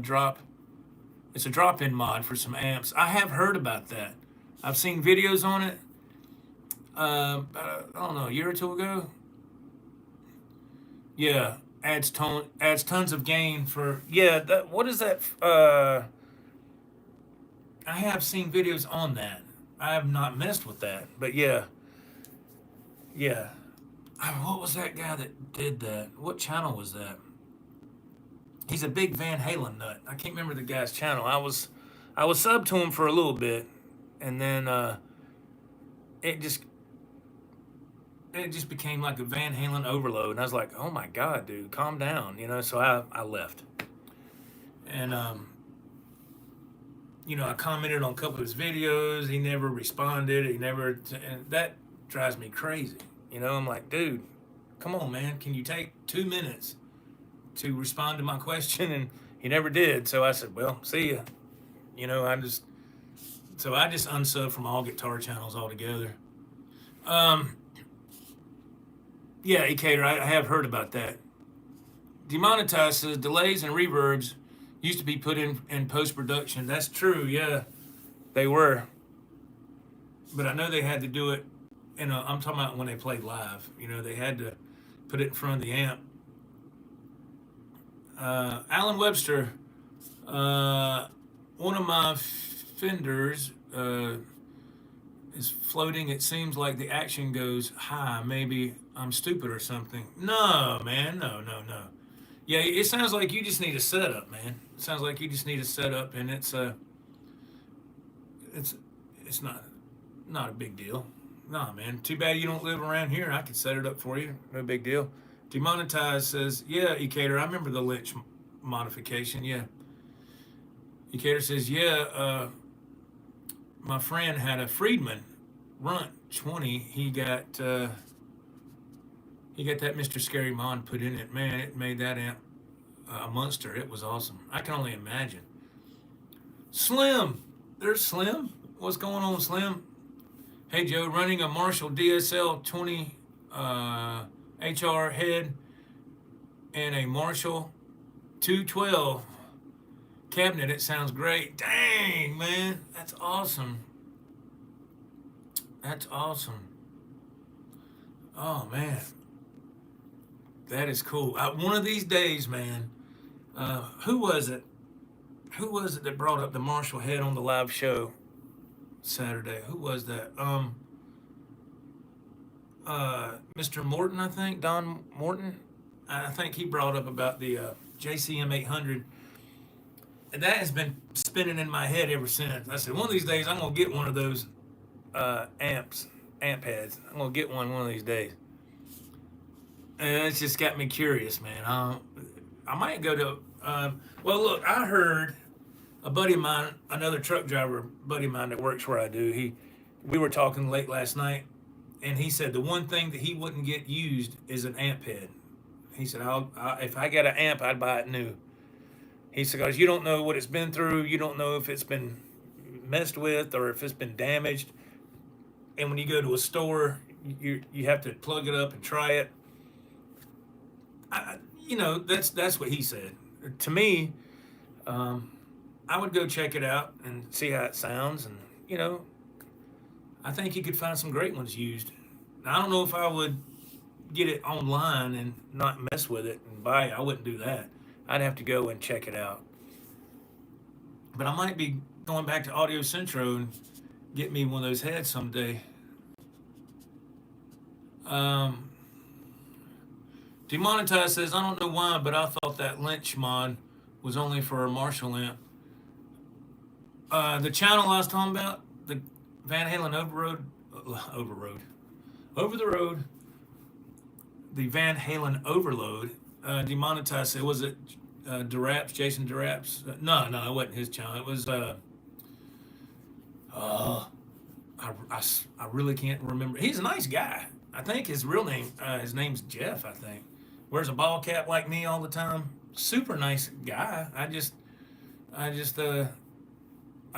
drop-in mod for some amps. I have heard about that. I've seen videos on it. I don't know, a year or two ago. Yeah, adds tons of gain for. Yeah, what is that? I have seen videos on that. I have not messed with that, but yeah. What was that guy that did that? What channel was that? He's a big Van Halen nut. I can't remember the guy's channel. I was subbed to him for a little bit, and then it just became like a Van Halen overload, and I was like, oh my God, dude, calm down, So I left, and I commented on a couple of his videos. He never responded. And that drives me crazy. I'm like, dude, come on, man. Can you take 2 minutes to respond to my question? And he never did. So I said, well, see ya. I just unsubbed from all guitar channels altogether. Yeah, Ecator, I have heard about that. Demonetized says delays and reverbs used to be put in post-production. That's true, yeah, they were. But I know they had to do it, I'm talking about when they played live. They had to put it in front of the amp. Alan Webster, one of my Fenders is floating. It seems like the action goes high. Maybe I'm stupid or something. No, man, no. Yeah, it sounds like you just need a setup, man. It sounds like you just need a setup, and it's not a big deal. Nah, man. Too bad you don't live around here. I could set it up for you. No big deal. Demonetized says, yeah, Ecator, I remember the Lynch modification, yeah. Ecator says, yeah, my friend had a Friedman Runt 20. He got that Mr. Scary Mon put in it. Man, it made that amp a monster. It was awesome. I can only imagine. Slim, there's Slim. What's going on, Slim? Hey Joe, running a Marshall DSL 20 HR head and a Marshall 212 cabinet. It sounds great. Dang, man, that's awesome. That's awesome. Oh man, that is cool. One of these days, man. Who was it? Who was it that brought up the Marshall head on the live show Saturday? Who was that? Mr. Morton, I think. Don Morton. I think he brought up about the JCM 800. And that has been spinning in my head ever since. I said, one of these days I'm gonna get one of those amp heads. I'm gonna get one of these days. And it's just got me curious, man. I might go to. Well, look, I heard a buddy of mine, another truck driver buddy of mine that works where I do. We were talking late last night, and he said the one thing that he wouldn't get used is an amp head. He said, if I got an amp, I'd buy it new. He said, because you don't know what it's been through. You don't know if it's been messed with or if it's been damaged. And when you go to a store, you have to plug it up and try it. That's what he said. To me, I would go check it out and see how it sounds. And, I think you could find some great ones used. Now, I don't know if I would get it online and not mess with it and buy it. I wouldn't do that. I'd have to go and check it out. But I might be going back to Audio Centro and get me one of those heads someday. Demonetized says, I don't know why, but I thought that Lynch mod was only for a Marshall amp. The channel I was talking about, the Van Halen Over the Road, the Van Halen Overload, Demonetized said, was it DeRaps, Jason DeRaps? No, it wasn't his channel. It was, I really can't remember. He's a nice guy. I think his real name, his name's Jeff, I think. Wears a ball cap like me all the time. Super nice guy. I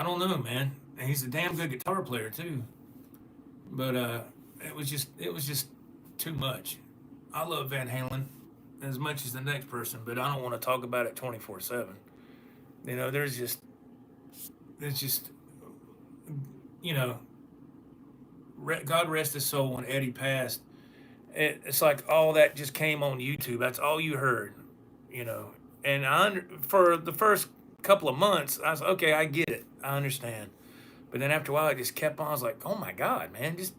don't know, man. And he's a damn good guitar player too. But it was just too much. I love Van Halen as much as the next person, but I don't want to talk about it 24/7. There's just God rest his soul when Eddie passed. It's like all that just came on YouTube. That's all you heard, And for the first couple of months, I was okay. I get it. I understand. But then after a while, it just kept on. I was like, oh my God, man, just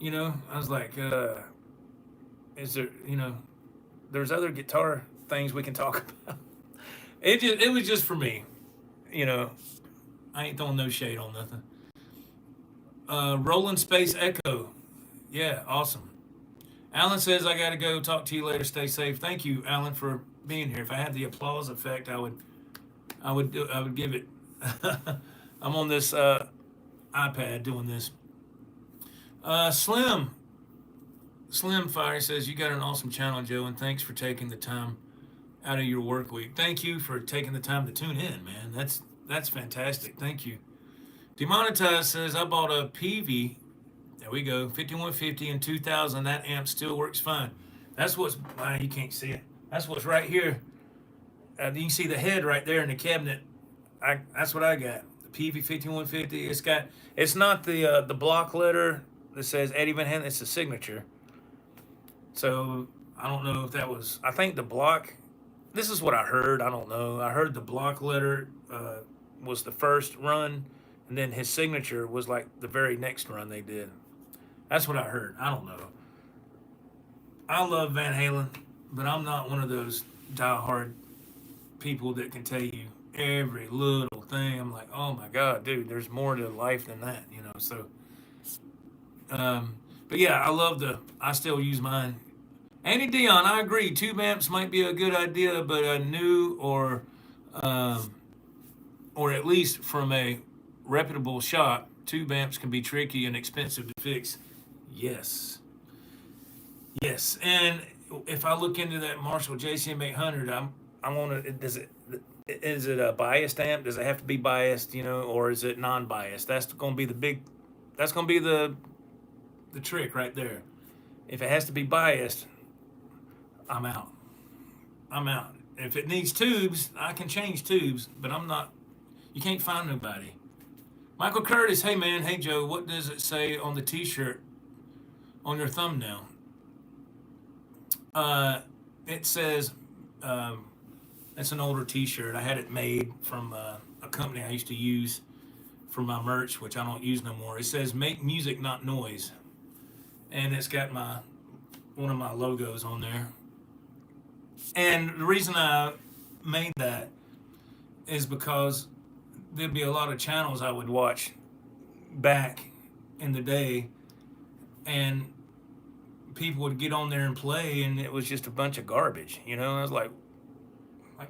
I was like, is there there's other guitar things we can talk about. It was just for me, I ain't throwing no shade on nothing. Roland Space Echo. Yeah, awesome. Alan says, I got to go. Talk to you later. Stay safe. Thank you, Alan, for being here. If I had the applause effect, I would give it. I'm on this iPad doing this. Slim Fire says, you got an awesome channel, Joe, and thanks for taking the time out of your work week. Thank you for taking the time to tune in, man. That's fantastic. Thank you. Demonetized says, I bought a PV. There we go. 5150 in 2000. That amp still works fine. That's what's, you can't see it. That's what's right here. You can see the head right there in the cabinet. That's what I got. The PV 5150. It's not the block letter that says Eddie Van Halen. It's a signature. So I don't know if that was, I think the block, this is what I heard. I don't know. I heard the block letter was the first run, and then his signature was like the very next run they did. That's what I heard. I don't know. I love Van Halen, but I'm not one of those diehard people that can tell you every little thing. I'm like, oh my God, dude, there's more to life than that, so. But yeah, I still use mine. Andy Dion, I agree. Tube amps might be a good idea, but a new or at least from a reputable shop, tube amps can be tricky and expensive to fix. Yes. Yes. And if I look into that Marshall JCM 800, I want to, is it a biased amp? Does it have to be biased, or is it non-biased? That's going to be the trick right there. If it has to be biased, I'm out. If it needs tubes, I can change tubes, but you can't find nobody. Michael Curtis, hey man, hey Joe, what does it say on the t-shirt on your thumbnail? It says, it's an older t-shirt. I had it made from a company I used to use for my merch, which I don't use no more. It says, make music, not noise. And it's got one of my logos on there. And the reason I made that is because there'd be a lot of channels I would watch back in the day, and people would get on there and play, and it was just a bunch of garbage, I was like,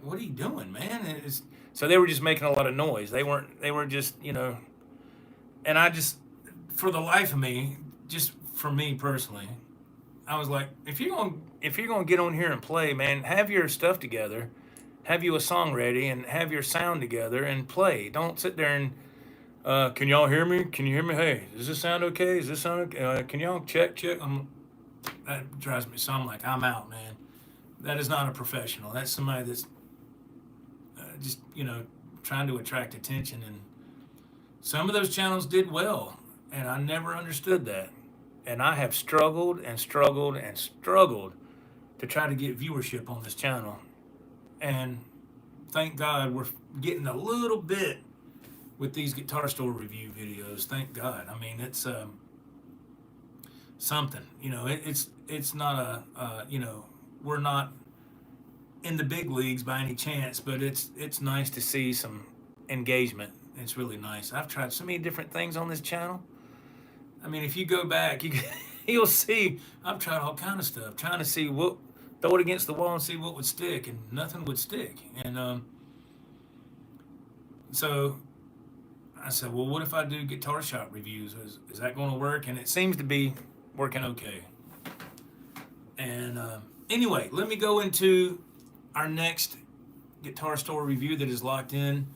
what are you doing, man? So they were just making a lot of noise. They were just, and I just, for the life of me, just for me personally, I was like, if you're gonna get on here and play, man, have your stuff together, have you a song ready, and have your sound together and play. Don't sit there and can y'all hear me? Can you hear me? Hey, does this sound okay? Does this sound okay? Can y'all check? That drives me. So I'm like, I'm out, man. That is not a professional. That's somebody that's just trying to attract attention. And some of those channels did well, and I never understood that. And I have struggled and struggled and struggled to try to get viewership on this channel. And thank God we're getting a little bit with these guitar store review videos. Thank God. I mean, it's something. It's not we're not in the big leagues by any chance, but it's nice to see some engagement. It's really nice. I've tried so many different things on this channel. I mean, if you go back, you'll see I've tried all kind of stuff, trying to see throw it against the wall and see what would stick, and nothing would stick. And so I said, well, what if I do guitar shop reviews? Is that going to work? And it seems to be working okay. And anyway, let me go into our next guitar store review that is locked in,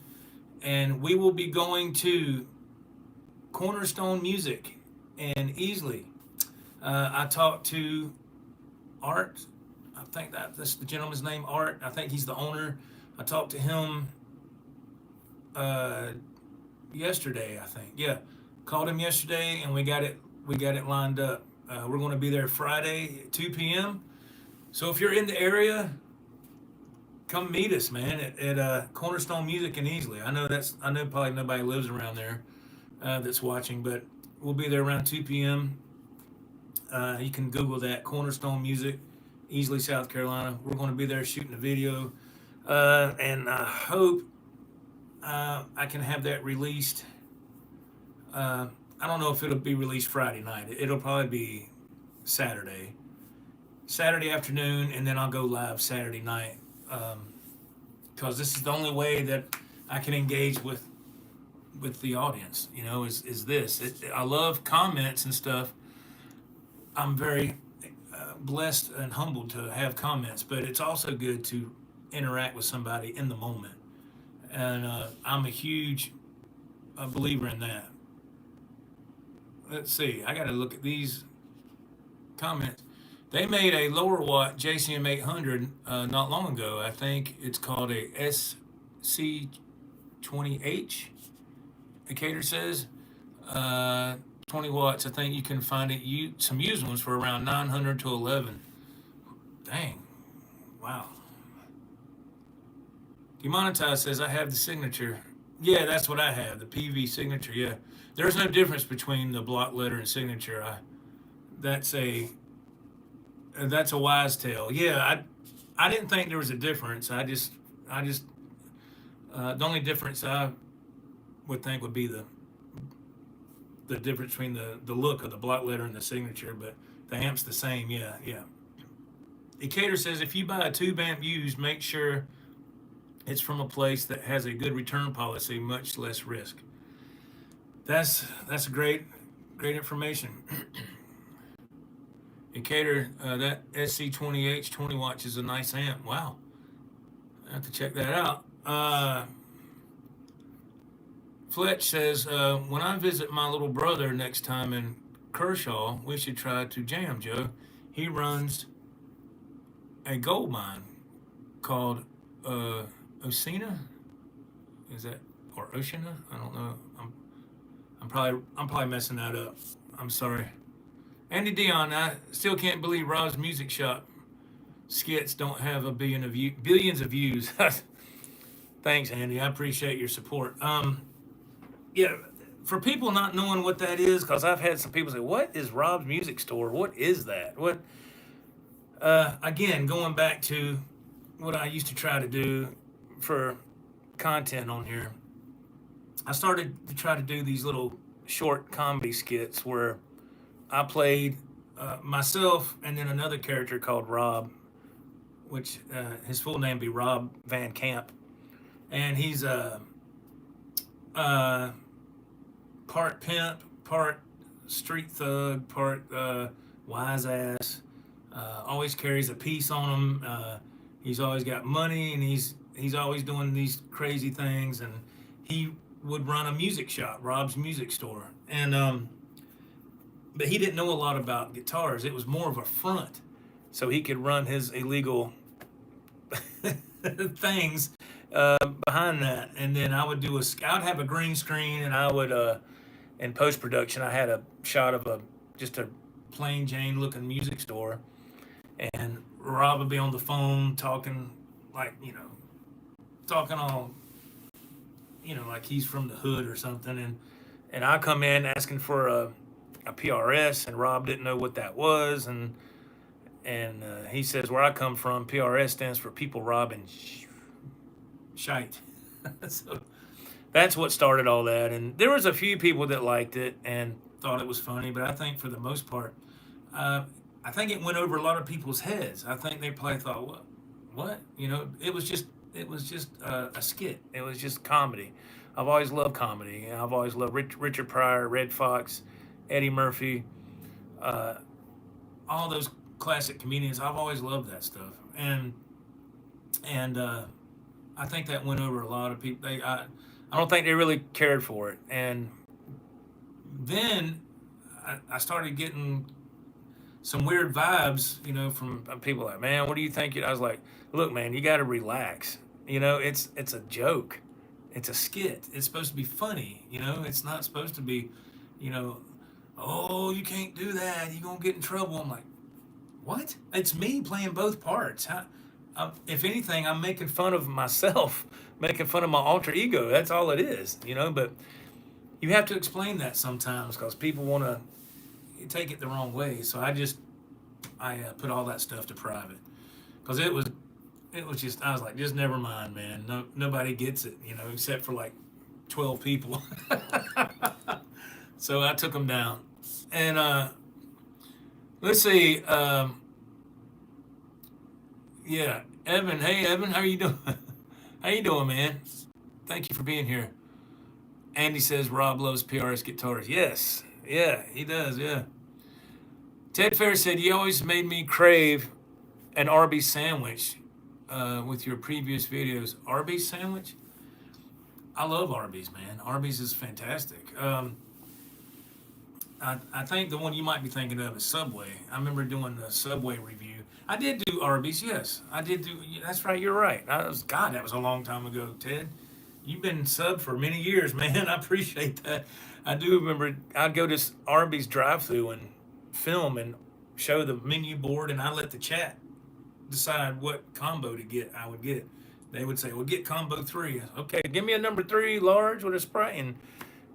and we will be going to Cornerstone Music and Easley. I talked to Art. I think that's the gentleman's name, Art. I think he's the owner. I talked to him yesterday, I think. Yeah, called him yesterday, and we got it lined up. We're going to be there Friday at 2 p.m. So if you're in the area, come meet us, man, at Cornerstone Music in Easley. I know probably nobody lives around there that's watching, but we'll be there around 2 p.m. You can Google that, Cornerstone Music, Easley, South Carolina. We're going to be there shooting a video, and I hope I can have that released. I don't know if it'll be released Friday night. It'll probably be Saturday afternoon, and then I'll go live Saturday night, because this is the only way that I can engage with the audience, is this. I love comments and stuff. I'm very blessed and humbled to have comments, but it's also good to interact with somebody in the moment. And I'm a huge believer in that. Let's see. I got to look at these comments. They made a lower watt JCM 800 not long ago. I think it's called a SC20H. Decatur says 20 watts. I think you can find some used ones for around 900 to 11. Dang. Wow. Demonetized says I have the signature. Yeah, that's what I have, the PV signature. Yeah, there's no difference between the block letter and signature. That's a wise tale. Yeah, I didn't think there was a difference. I just the only difference I would think would be the difference between the look of the block letter and the signature, but the amp's the same. Yeah. Decatur says if you buy a tube amp used, make sure it's from a place that has a good return policy, much less risk. That's great information. Decatur, that SC20H 20 watts is a nice amp. Wow, I have to check that out. Fletch says, when I visit my little brother next time in Kershaw, we should try to jam, Joe. He runs a gold mine called Osina. Is that, or Oceana? I don't know. I'm probably messing that up. I'm sorry. Andy Dion, I still can't believe Rob's Music Shop skits don't have a billions of views. Thanks, Andy. I appreciate your support. Yeah, for people not knowing what that is, because I've had some people say, "What is Rob's Music Store? What is that?" What? Again, going back to what I used to try to do for content on here, I started to try to do these little short comedy skits where I played myself and then another character called Rob, which his full name be Rob Van Camp, and he's part pimp, part street thug, part wise ass. Always carries a piece on him. He's always got money, and he's always doing these crazy things. And he would run a music shop, Rob's Music Store, and but he didn't know a lot about guitars. It was more of a front, so he could run his illegal things behind that. And then I would I'd have a green screen, and I would in post production I had a shot of just a plain Jane looking music store, and Rob would be on the phone talking like, talking all, like he's from the hood or something, and I come in asking for a PRS, and Rob didn't know what that was, and he says, where I come from, PRS stands for people robbing shite. So that's what started all that, and there was a few people that liked it and thought it was funny, but I think for the most part, I think it went over a lot of people's heads. I think they probably thought, what? It was just a skit. It was just comedy. I've always loved comedy. I've always loved Richard Pryor, Red Fox, Eddie Murphy, all those classic comedians. I've always loved that stuff, and I think that went over a lot of people. I don't think they really cared for it, and then I started getting some weird vibes, from people like, man, what do you think? I was like, look, man, you got to relax. It's a joke. It's a skit. It's supposed to be funny. It's not supposed to be, oh, you can't do that. You're going to get in trouble. I'm like, what? It's me playing both parts. If anything, I'm making fun of myself, making fun of my alter ego. That's all it is, but you have to explain that sometimes because people want to take it the wrong way. So I put all that stuff to private because it was just, I was like, just never mind, man. No, nobody gets it, except for like 12 people. So I took them down. And let's see. Yeah, Evan. Hey, Evan, how are you doing? How you doing, man? Thank you for being here. Andy says Rob loves PRS guitars. Yes. Yeah, he does, yeah. Ted Fair said, you always made me crave an Arby's sandwich with your previous videos. Arby's sandwich? I love Arby's, man. Arby's is fantastic. I think the one you might be thinking of is Subway. I remember doing the Subway review. I did do Arby's, yes. I did do, that's right, you're right. That was a long time ago, Ted. You've been sub for many years, man. I appreciate that. I do remember I'd go to Arby's drive-thru and film and show the menu board, and I let the chat decide what combo to get. I would get. They would say, well, get combo 3. Okay, give me a number 3 large with a Sprite,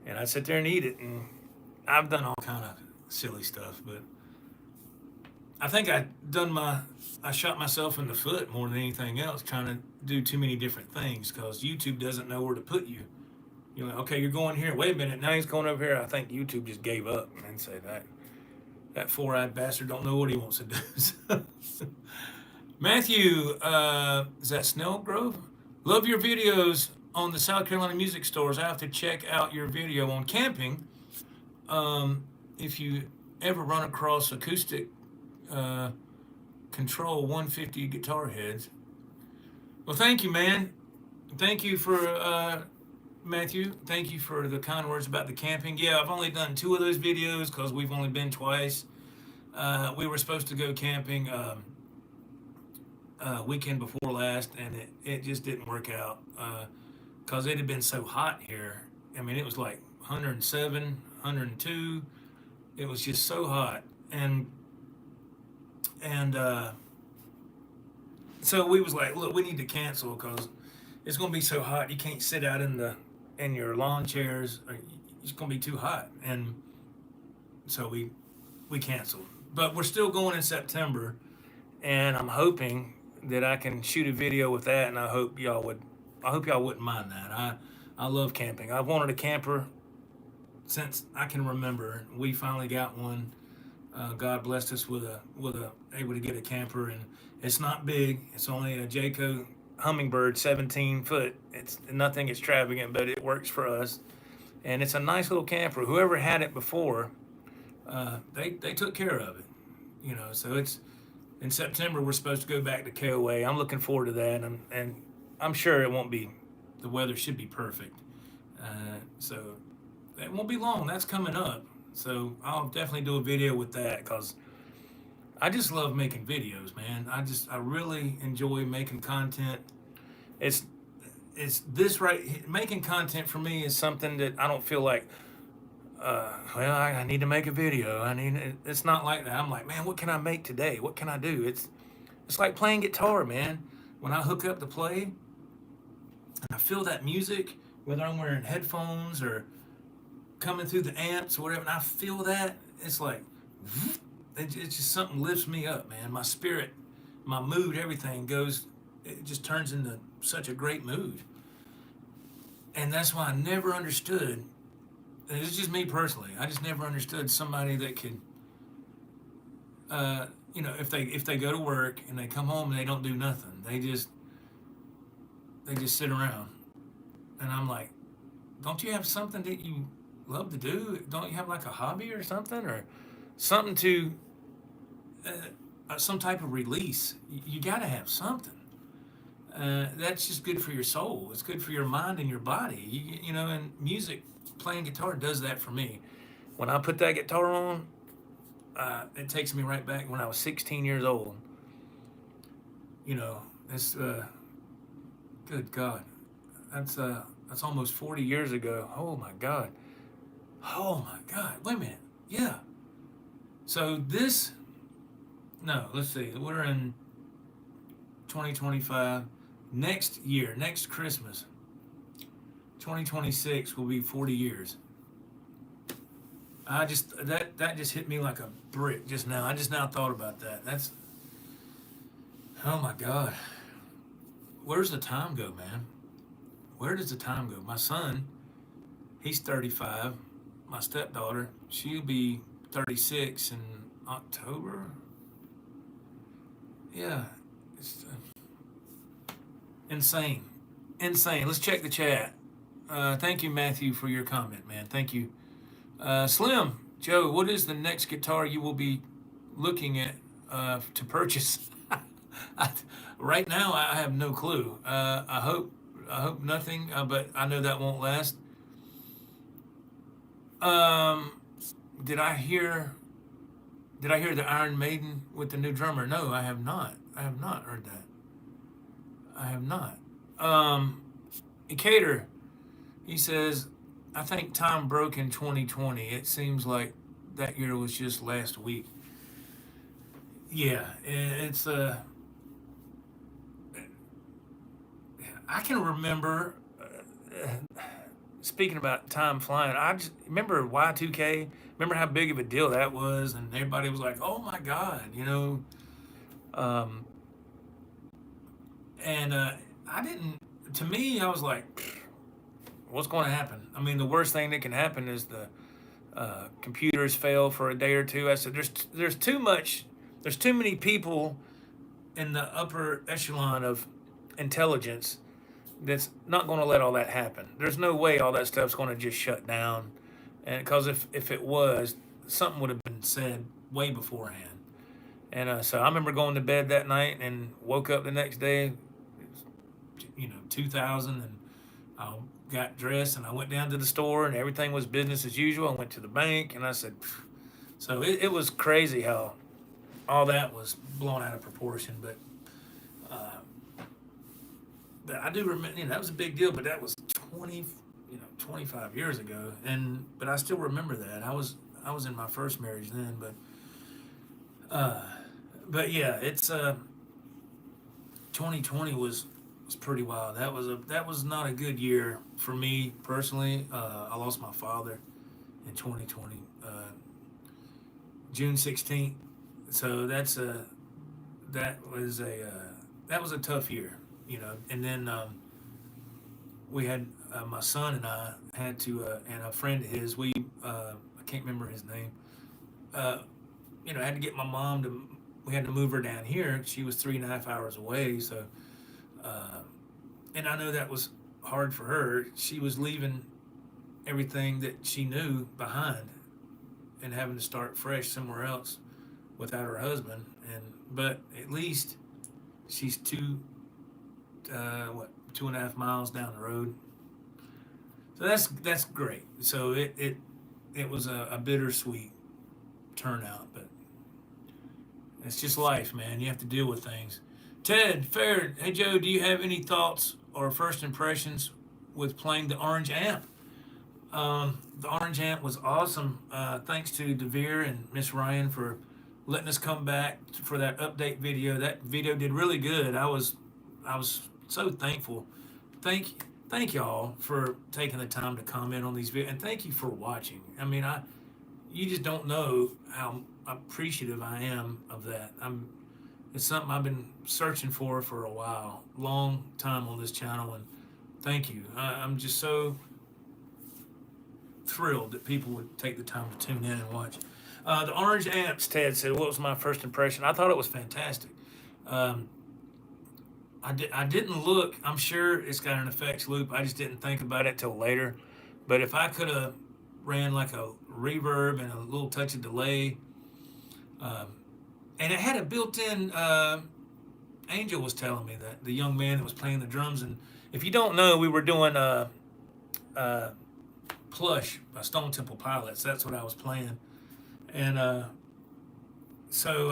and I'd sit there and eat it. And I've done all kind of silly stuff, but I think I shot myself in the foot more than anything else, trying to do too many different things because YouTube doesn't know where to put you. You're like, okay, you're going here. Wait a minute, now he's going over here. I think YouTube just gave up and say that four-eyed bastard don't know what he wants to do. Matthew, is that Snell Grove? Love your videos on the South Carolina music stores, I have to check out your video on camping. If you ever run across acoustic control 150 guitar heads. Well, thank you, man. Thank you for Matthew. Thank you for the kind words about the camping. Yeah, I've only done 2 of those videos because we've only been twice. We were supposed to go camping weekend before last, and it just didn't work out because it had been so hot here. I mean, it was like 107, 102. It was just so hot, and so we was like, look, we need to cancel because it's gonna be so hot. You can't sit out in your lawn chairs. It's gonna be too hot, and so we canceled. But we're still going in September, and I'm hoping that I can shoot a video with that, and I hope y'all wouldn't mind that. I love camping. I've wanted a camper since I can remember. We finally got one. God blessed us with able to get a camper, and it's not big. It's only a Jayco Hummingbird 17 foot. It's nothing extravagant, but it works for us, and it's a nice little camper. Whoever had it before, they took care of it, you know. So it's in September. We're supposed to go back to KOA. I'm looking forward to that, and I'm sure it won't be. The weather should be perfect, so it won't be long. That's coming up. So I'll definitely do a video with that because I just love making videos, man. I really enjoy making content. It's this right. Making content for me is something that I don't feel like, well, I need to make a video. It's not like that. I'm like, man, what can I make today? What can I do? It's like playing guitar, man. When I hook up to play and I feel that music, whether I'm wearing headphones or coming through the amps or whatever, and I feel that, it's like, it's just something lifts me up, man. My spirit, my mood, everything goes, it just turns into such a great mood. And that's why I never understood, and it's just me personally, I just never understood somebody that could, you know, if they go to work and they come home and they don't do nothing, they just sit around. And I'm like, don't you have something that you love to do? Don't you have like a hobby or something to some type of release? You got to have something. That's just good for your soul. It's good for your mind and your body. You know, and music, playing guitar does that for me. When I put that guitar on, it takes me right back when I was 16 years old. You know, it's good God, that's almost 40 years ago. Oh my God. Wait a minute. Yeah. So let's see. We're in 2025. Next year, next Christmas, 2026 will be 40 years. That just hit me like a brick just now. I just now thought about that. Oh my God. Where's the time go, man? Where does the time go? My son, he's 35. My stepdaughter, she'll be 36 in October. Yeah, it's insane. Let's check the chat. Thank you, Matthew, for your comment, man. Thank you. Slim, Joe, what is the next guitar you will be looking at to purchase? Right now, I have no clue. I hope nothing, but I know that won't last. Did I hear the Iron Maiden with the new drummer? No, I have not. I have not heard that. I have not. Ecater, he says, I think time broke in 2020. It seems like that year was just last week. Yeah, it's I can remember. Speaking about time flying, I just remember Y2K. Remember how big of a deal that was, and everybody was like, "Oh my God," you know. I didn't. To me, I was like, "What's going to happen?" I mean, the worst thing that can happen is the computers fail for a day or two. I said, "There's too much. There's too many people in the upper echelon of intelligence that's not going to let all that happen. There's no way all that stuff's going to just shut down, and because if it was, something would have been said way beforehand. And so I remember going to bed that night and woke up the next day, 2000, and I got dressed and I went down to the store and everything was business as usual. I went to the bank and I said, phew. So it was crazy how all that was blown out of proportion. But I do remember, that was a big deal, but that was 25 years ago. But I still remember that. I was in my first marriage then, but yeah, it's 2020 was pretty wild. That was not a good year for me personally. I lost my father in 2020, June 16th. So that was a tough year, And then we had my son and I had to, and a friend of his. I can't remember his name. I had to get my mom to. We had to move her down here. She was 3.5 hours away, so. And I know that was hard for her. She was leaving everything that she knew behind, and having to start fresh somewhere else without her husband. But at least she's 2.5 miles down the road. So that's great. So it was a bittersweet turnout, but it's just life, man. You have to deal with things. Ted Fair, hey Joe, do you have any thoughts or first impressions with playing the orange amp? The orange amp was awesome. Thanks to DeVere and Miss Ryan for letting us come back for that update video. That video did really good. I was so thankful. Thank y'all for taking the time to comment on these videos, and thank you for watching. I mean, you just don't know how appreciative I am of that. It's something I've been searching for a while, long time on this channel, and thank you. I'm just so thrilled that people would take the time to tune in and watch. The orange amps, Ted said, what was my first impression? I thought it was fantastic. I didn't look. I'm sure it's got an effects loop. I just didn't think about it till later. But if I could have ran like a reverb and a little touch of delay, and it had a built-in, Angel was telling me that, the young man that was playing the drums. And if you don't know, we were doing Plush by Stone Temple Pilots. That's what I was playing. And so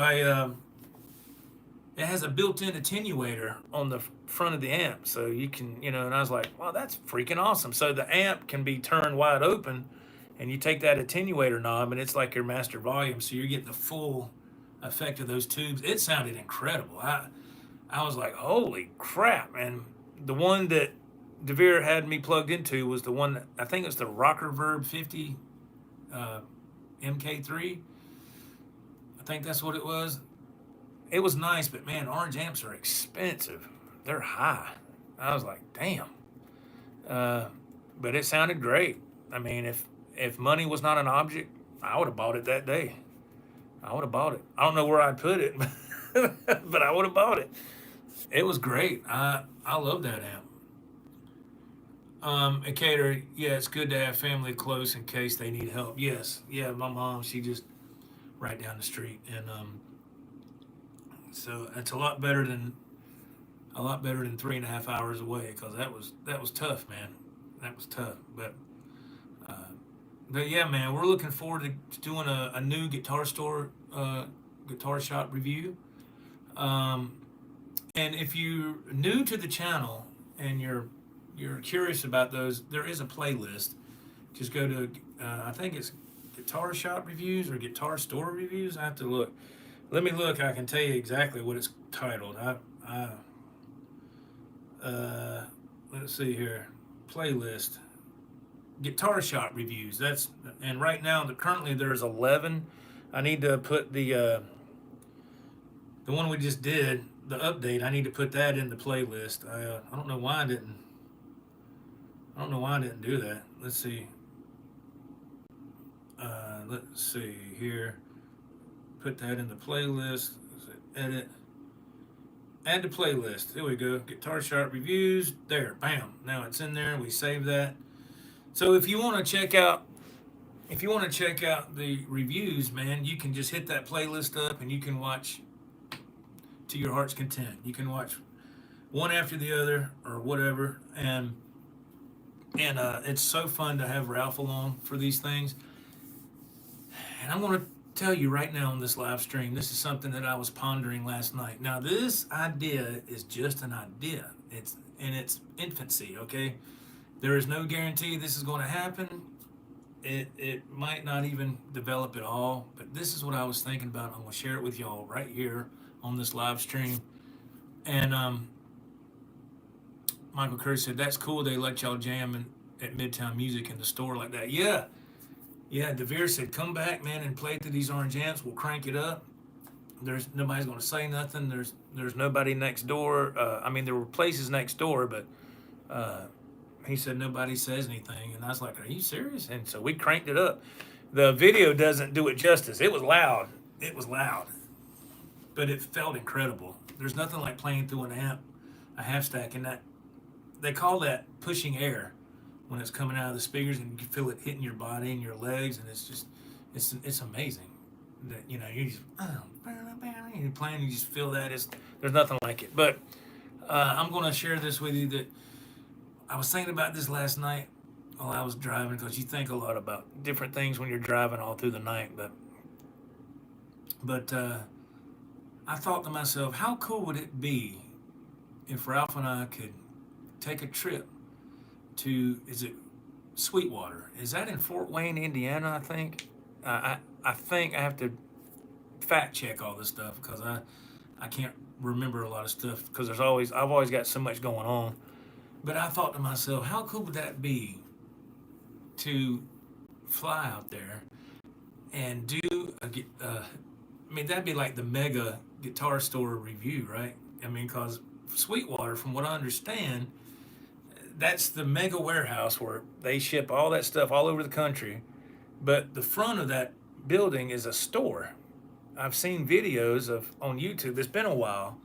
it has a built-in attenuator on the front of the amp. So you can, and I was like, wow, that's freaking awesome. So the amp can be turned wide open, and you take that attenuator knob, and it's like your master volume. So you're getting the full effect of those tubes. It sounded incredible. I was like, holy crap. And the one that DeVere had me plugged into was the one that, I think it was the Rocker Verb 50 MK3. I think that's what it was. It was nice, but man, orange amps are expensive. They're high. I was like, damn. But it sounded great. I mean, if money was not an object, I would have bought it that day. I would have bought it. I don't know where I'd put it, but I would have bought it. It was great. I love that amp. Cater, yeah, it's good to have family close in case they need help. Yes, yeah, my mom, she just right down the street, and so it's a lot better than 3.5 hours away, because that was tough, man. That was tough, but yeah, man, we're looking forward to doing a new guitar shop review. And if you're new to the channel and you're curious about those, there is a playlist. Just go to I think it's Guitar Shop Reviews or Guitar Store Reviews. I have to look. Let me look. I can tell you exactly what it's titled. Let's see here. Playlist. Guitar Shop Reviews. And right now, currently there's 11. I need to put the one we just did, the update. I need to put that in the playlist. I don't know why I didn't. I don't know why I didn't do that. Let's see. Let's see here. Put that in the playlist. Edit. Add to playlist. Here we go. Guitar Shop reviews. There, bam. Now it's in there. We save that. So if you want to check out, the reviews, man, you can just hit that playlist up and you can watch to your heart's content. You can watch one after the other or whatever, and it's so fun to have Ralph along for these things. And I'm going to tell you right now on this live stream, this is something that I was pondering last night. Now, this idea is just an idea. It's in its infancy, okay? There is no guarantee this is going to happen. It might not even develop at all, but this is what I was thinking about. I'm going to share it with y'all right here on this live stream. And Michael Curry said, that's cool. They let y'all jam at Midtown Music in the store like that. Yeah. DeVere said, come back, man, and play through these orange amps. We'll crank it up. There's nobody's going to say nothing. There's nobody next door. I mean, there were places next door, but he said nobody says anything. And I was like, are you serious? And so we cranked it up. The video doesn't do it justice. It was loud. But it felt incredible. There's nothing like playing through an amp, a half stack, and that they call that pushing air when it's coming out of the speakers, and you can feel it hitting your body and your legs, and it's amazing. That you just you're playing, you just feel that. There's nothing like it. But I'm going to share this with you. That I was thinking about this last night while I was driving, because you think a lot about different things when you're driving all through the night. But I thought to myself, how cool would it be if Ralph and I could take a trip to, is it Sweetwater? Is that in Fort Wayne, Indiana, I think? I think I have to fact check all this stuff, because I can't remember a lot of stuff, because I've always got so much going on. But I thought to myself, how cool would that be to fly out there and do that'd be like the mega guitar store review, right? I mean, because Sweetwater, from what I understand, that's the mega warehouse where they ship all that stuff all over the country. But the front of that building is a store. I've seen videos on YouTube. It's been a while,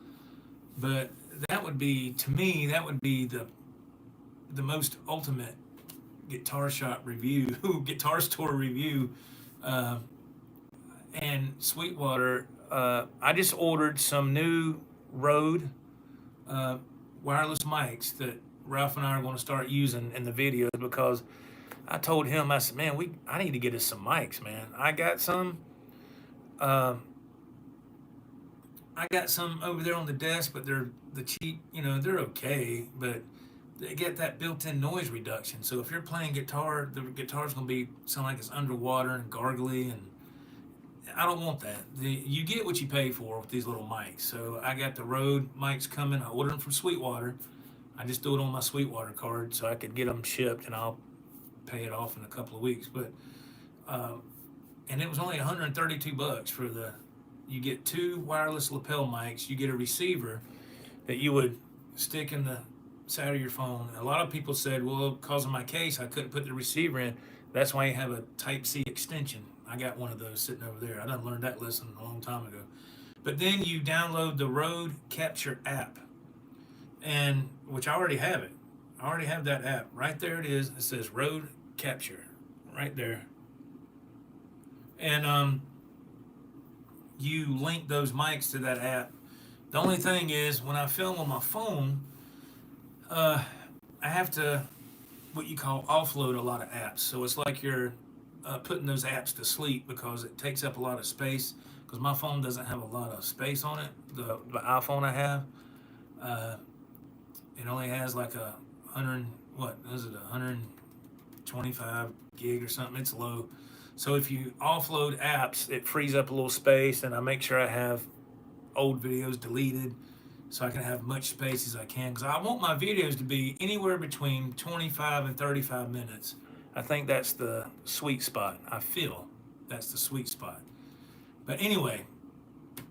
but that would be, to me, the most ultimate guitar shop review, guitar store review. And Sweetwater, I just ordered some new Rode wireless mics that Ralph and I are going to start using in the videos, because I told him, I said, man, I need to get us some mics, man. I got some over there on the desk, but they're the cheap, they're okay, but they get that built-in noise reduction. So if you're playing guitar, the guitar's going to sound like it's underwater and gargly, and I don't want that. You get what you pay for with these little mics. So I got the Rode mics coming. I ordered them from Sweetwater. I just do it on my Sweetwater card so I could get them shipped, and I'll pay it off in a couple of weeks. But and it was only $132 for you get 2 wireless lapel mics. You get a receiver that you would stick in the side of your phone. A lot of people said, well, because of my case, I couldn't put the receiver in. That's why you have a Type-C extension. I got one of those sitting over there. I done learned that lesson a long time ago. But then you download the Rode Capture app, and which I already have it. I already have that app. Right there it is. It says Rode Capture right there. And you link those mics to that app. The only thing is, when I film on my phone, I have to, what you call, offload a lot of apps. So it's like you're putting those apps to sleep, because it takes up a lot of space, because my phone doesn't have a lot of space on it. The iPhone I have, it only has like 125 gig or something. It's low. So if you offload apps, it frees up a little space, and I make sure I have old videos deleted so I can have much space as I can, because I want my videos to be anywhere between 25 and 35 minutes. I think that's the sweet spot. I feel that's the sweet spot. But anyway,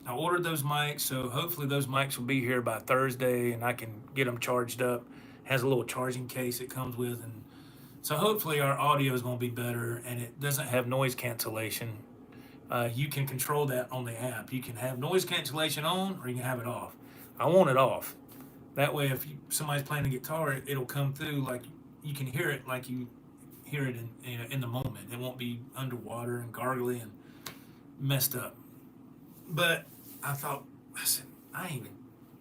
I ordered those mics, so hopefully those mics will be here by Thursday, and I can get them charged up. It has a little charging case it comes with, and so hopefully our audio is going to be better, and it doesn't have noise cancellation. You can control that on the app. You can have noise cancellation on, or you can have it off. I want it off. That way, if somebody's playing a guitar, it'll come through like you can hear it like you hear it in the moment. It won't be underwater and gargly and messed up. But I thought, I said, I ain't even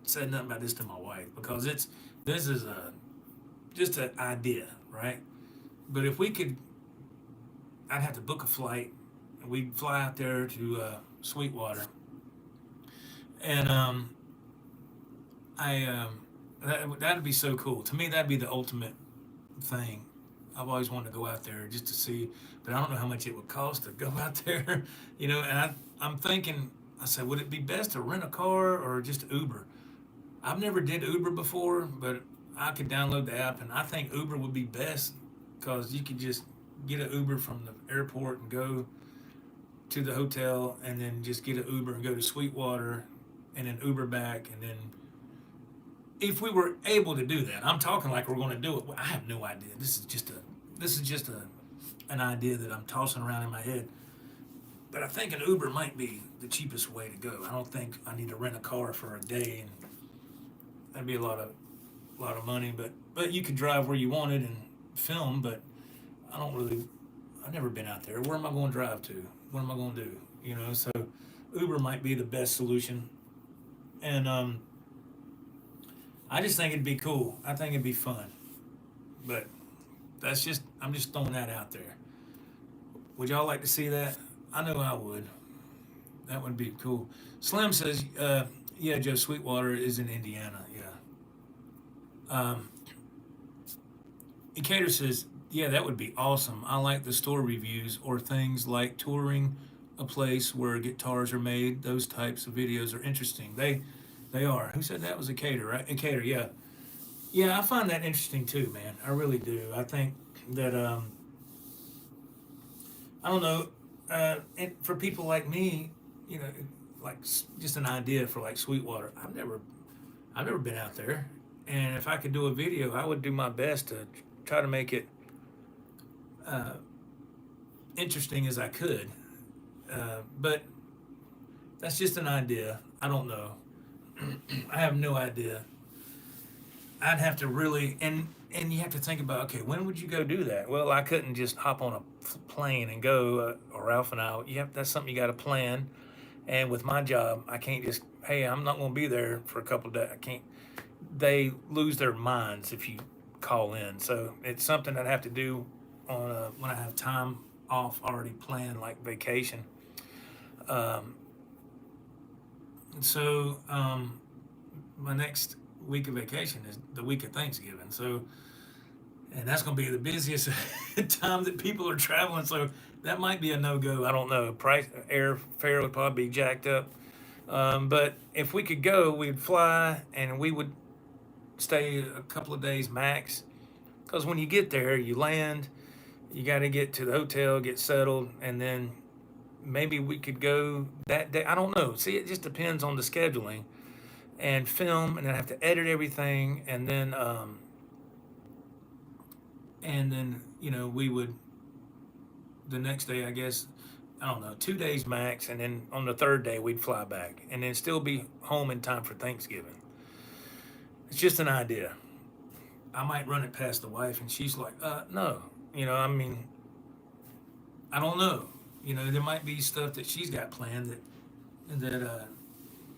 said nothing about this to my wife because this is just an idea, right? But if we could, I'd have to book a flight. And we'd fly out there to Sweetwater, and that'd be so cool. To me, that'd be the ultimate thing. I've always wanted to go out there just to see, but I don't know how much it would cost to go out there, you know. And I'm thinking, I said, would it be best to rent a car or just Uber? I've never did Uber before, but I could download the app, and I think Uber would be best because you could just get an Uber from the airport and go to the hotel, and then just get an Uber and go to Sweetwater, and then Uber back, and then if we were able to do that, I'm talking like we're going to do it. I have no idea. This is just an idea that I'm tossing around in my head. But I think an Uber might be the cheapest way to go. I don't think I need to rent a car for a day, and that'd be a lot of money. But you could drive where you wanted and film. But I've never been out there. Where am I going to drive to? What am I going to do? You know, so Uber might be the best solution. And I just think it'd be cool. I think it'd be fun. But I'm just throwing that out there. Would y'all like to see that? I know I would. That would be cool. Slim says, yeah, Joe, Sweetwater is in Indiana. Yeah. Ecator says, yeah, that would be awesome. I like the store reviews or things like touring a place where guitars are made. Those types of videos are interesting. They are. Who said that was Ecator, right? Ecator, yeah. Yeah, I find that interesting too, man. I really do. I think that, I don't know, for people like me, you know, like just an idea for like Sweetwater. I've never been out there, and if I could do a video, I would do my best to try to make it interesting as I could. But that's just an idea. I don't know. I have no idea. I'd have to really, and you have to think about, okay, when would you go do that? Well, I couldn't just hop on a plane and go, or Ralph and I. That's something you got to plan. And with my job, I can't just, hey, I'm not going to be there for a couple of days. I can't. They lose their minds if you call in. So it's something I'd have to do on when I have time off already planned, like vacation. My next week of vacation is the week of Thanksgiving. So, and that's going to be the busiest time that people are traveling. So that might be a no-go. I don't know. Airfare would probably be jacked up. But if we could go, we'd fly and we would stay a couple of days max. Because when you get there, you land, you got to get to the hotel, get settled, and then maybe we could go that day. I don't know. See, it just depends on the scheduling. And film, and then I have to edit everything, and then you know, we would the next day, I guess, I don't know, 2 days max, and then on the third day we'd fly back, and then still be home in time for Thanksgiving. It's just an idea. I might run it past the wife, and she's like, no, you know, I mean, I don't know, you know, there might be stuff that she's got planned that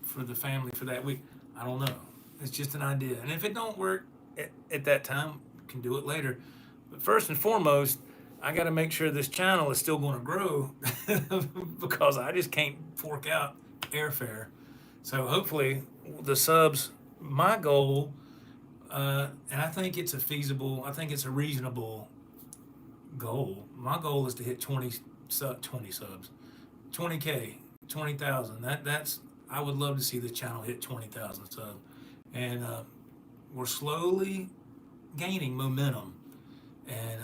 for the family for that week. I don't know. It's just an idea. And if it don't work at that time, we can do it later. But first and foremost, I got to make sure this channel is still going to grow because I just can't fork out airfare. So hopefully the subs, my goal, and I think it's a reasonable goal. My goal is to hit 20 subs, 20K, 20,000. That's I would love to see the channel hit 20,000 subs, and we're slowly gaining momentum, and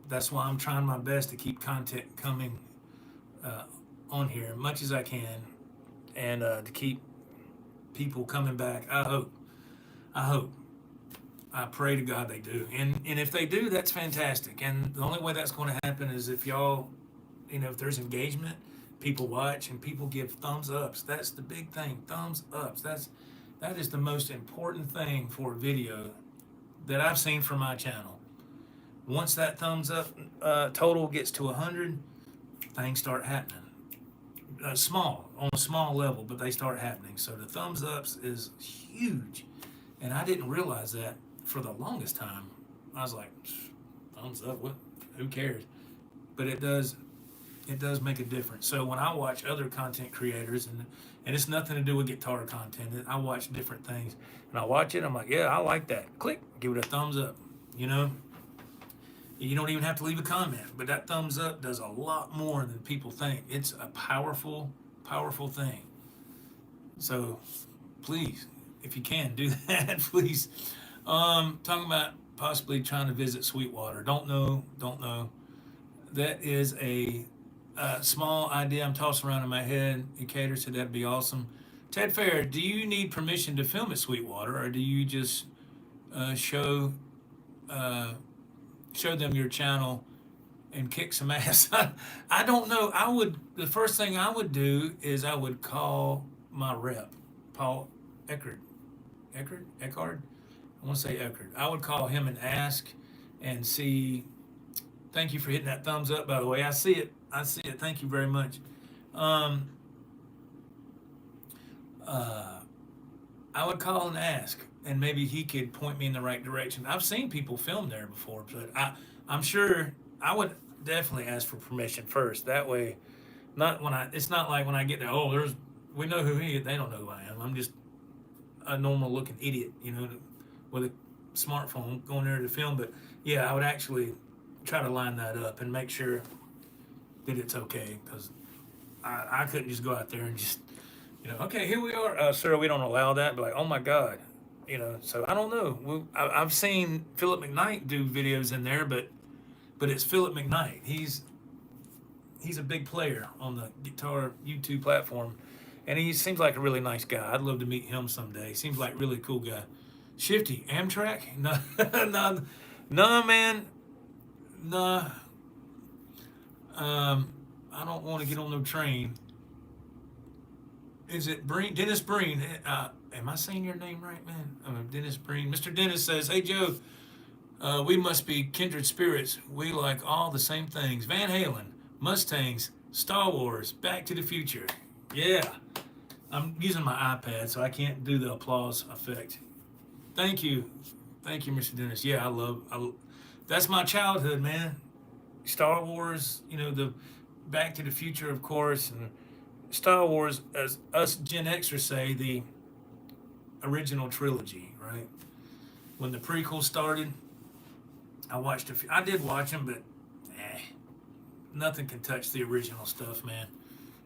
that's why I'm trying my best to keep content coming on here as much as I can, and to keep people coming back. I hope. I pray to God they do, and if they do, that's fantastic. And the only way that's going to happen is if y'all, you know, if there's engagement. People watch and people give thumbs ups. That's the big thing. Thumbs ups. That is the most important thing for video that I've seen for my channel. Once that thumbs up total gets to 100, things start happening. Small, on a small level, but they start happening. So the thumbs ups is huge. And I didn't realize that for the longest time. I was like, thumbs up, what? Who cares? But it does make a difference. So when I watch other content creators, and it's nothing to do with guitar content, I watch different things, and I watch it, I'm like, yeah, I like that. Click, give it a thumbs up. You know, you don't even have to leave a comment, but that thumbs up does a lot more than people think. It's a powerful, powerful thing. So please, if you can, do that, please. Talking about possibly trying to visit Sweetwater. Don't know. That is a small idea I'm tossing around in my head. Cater said that'd be awesome. Ted Fair, do you need permission to film at Sweetwater, or do you just show them your channel and kick some ass? I don't know. The first thing I would do is I would call my rep, Paul Eckard. I want to say Eckard. I would call him and ask and see. Thank you for hitting that thumbs up, by the way. I see it. Thank you very much. I would call and ask, and maybe he could point me in the right direction. I've seen people film there before, but I'm sure I would definitely ask for permission first. That way, it's not like when I get there, we know who he is. They don't know who I am. I'm just a normal looking idiot, with a smartphone going there to film. But yeah, I would actually try to line that up and make sure that it's okay, because I couldn't just go out there and just, okay, here we are. Sir, we don't allow that. But like, oh my God, so I don't know. I've seen Philip McKnight do videos in there, but it's Philip McKnight. He's a big player on the guitar YouTube platform, and he seems like a really nice guy. I'd love to meet him someday. He seems like a really cool guy. Shifty, Amtrak? No, no, man. Nah. I don't want to get on no train. Is it Breen? Dennis Breen? Am I saying your name right, man? Dennis Breen. Mr. Dennis says, "Hey Joe, we must be kindred spirits. We like all the same things: Van Halen, Mustangs, Star Wars, Back to the Future." Yeah, I'm using my iPad, so I can't do the applause effect. Thank you, Mr. Dennis. Yeah, that's my childhood, man. Star Wars, the Back to the Future, of course, and Star Wars, as us Gen Xers say, the original trilogy, right? When the prequels started, I did watch them, but nothing can touch the original stuff, man.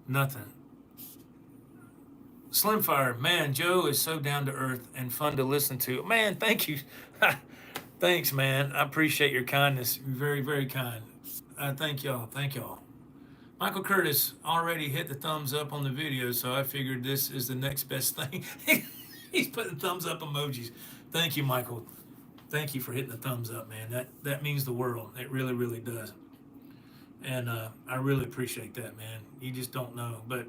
Nothing. Slimfire, man, Joe is so down to earth and fun to listen to. Man, thank you. Thanks, man. I appreciate your kindness. You're very, very kind. Thank y'all. Michael Curtis already hit the thumbs up on the video, so I figured this is the next best thing. He's putting thumbs up emojis. Thank you, Michael. Thank you for hitting the thumbs up, man. That means the world. It really, really does. And I really appreciate that, man. You just don't know. But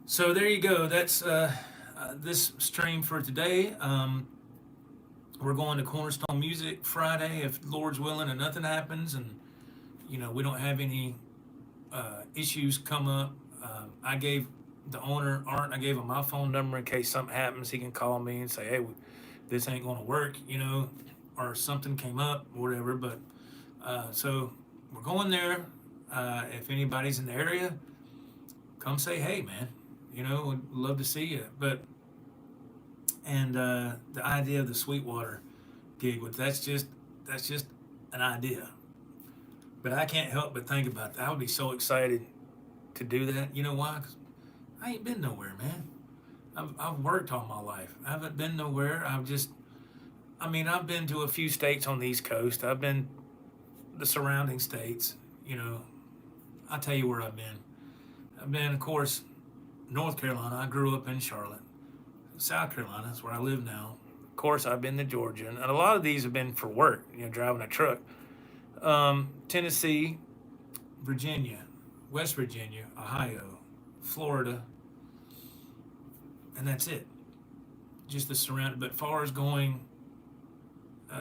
so there you go. That's this stream for today. We're going to Cornerstone Music Friday, if Lord's willing, and nothing happens, and we don't have any issues come up. I gave the owner, Art, I gave him my phone number in case something happens. He can call me and say, hey, this ain't going to work, or something came up, whatever. But so we're going there. If anybody's in the area, come say hey, man. Would love to see you. And the idea of the Sweetwater gig, that's just an idea. But I can't help but think about that. I would be so excited to do that. You know why? 'Cause I ain't been nowhere, man. I've worked all my life. I haven't been nowhere. I've been to a few states on the East Coast. I've been the surrounding states. I'll tell you where I've been. I've been, of course, North Carolina. I grew up in Charlotte. South Carolina, that's where I live now. Of course, I've been to Georgia. And a lot of these have been for work, driving a truck. Tennessee, Virginia, West Virginia, Ohio, Florida, and that's it. just the surrounding. But far as going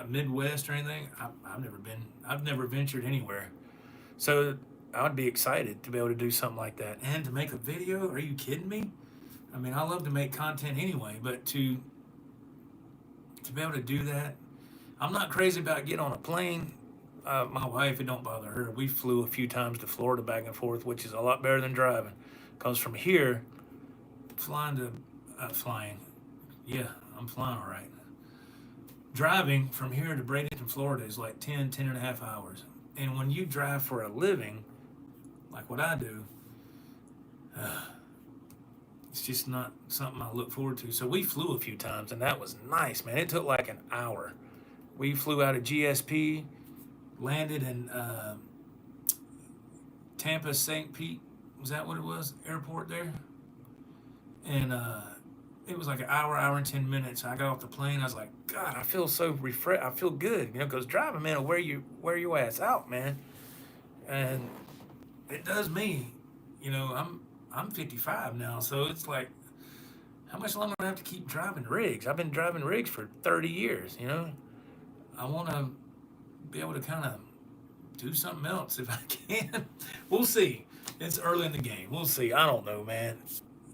Midwest or anything, I've never ventured anywhere. So I would be excited to be able to do something like that and to make a video. Are you kidding me? I mean, I love to make content anyway, but to be able to do that, I'm not crazy about getting on a plane. My wife, it don't bother her. We flew a few times to Florida back and forth, which is a lot better than driving. Because from here, flying, yeah, I'm flying all right. Driving from here to Bradenton, Florida is like 10 and a half hours. And when you drive for a living, like what I do, it's just not something I look forward to. So we flew a few times, and that was nice, man. It took like an hour. We flew out of GSP, landed in Tampa, St. Pete. Was that what it was? Airport there? And it was like an hour and 10 minutes. I got off the plane. I was like, God, I feel so refreshed. I feel good, because driving, man, will wear your ass out, man. And it does me. I'm 55 now, so it's like, how much longer do I have to keep driving rigs? I've been driving rigs for 30 years, I want to be able to kind of do something else if I can. We'll see. It's early in the game. We'll see. I don't know, man.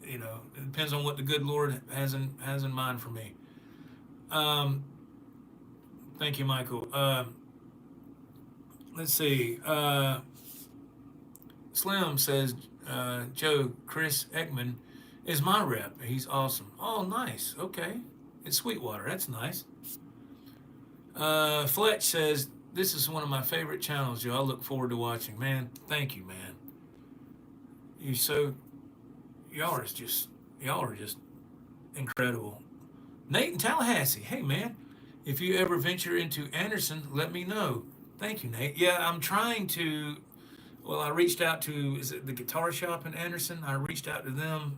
It depends on what the good Lord has in mind for me. Thank you, Michael. Let's see. Slim says, Joe, Chris Ekman is my rep. He's awesome. Oh, nice. Okay. It's Sweetwater. That's nice. Fletch says, this is one of my favorite channels, Joe. I look forward to watching. Man, thank you, man. Y'all are just incredible. Nate in Tallahassee. Hey, man, if you ever venture into Anderson, let me know. Thank you, Nate. Yeah, I'm trying to. Well, I reached out to, is it the guitar shop in Anderson? I reached out to them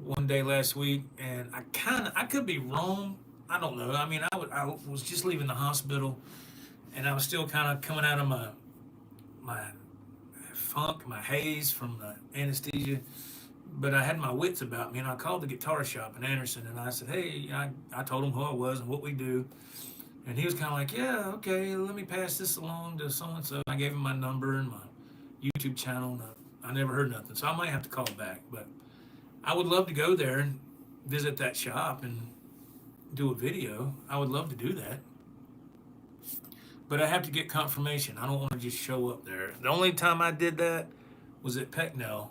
one day last week, and I could be wrong. I don't know. I mean, I was just leaving the hospital, and I was still kind of coming out of my funk, my haze from the anesthesia. But I had my wits about me, and I called the guitar shop in Anderson, and I said, hey, I told him who I was and what we do. And he was kind of like, yeah, okay, let me pass this along to so-and-so. I gave him my number and my YouTube channel, and I never heard nothing. So I might have to call back. But I would love to go there and visit that shop and do a video. I would love to do that. But I have to get confirmation. I don't want to just show up there. The only time I did that was at Pecknell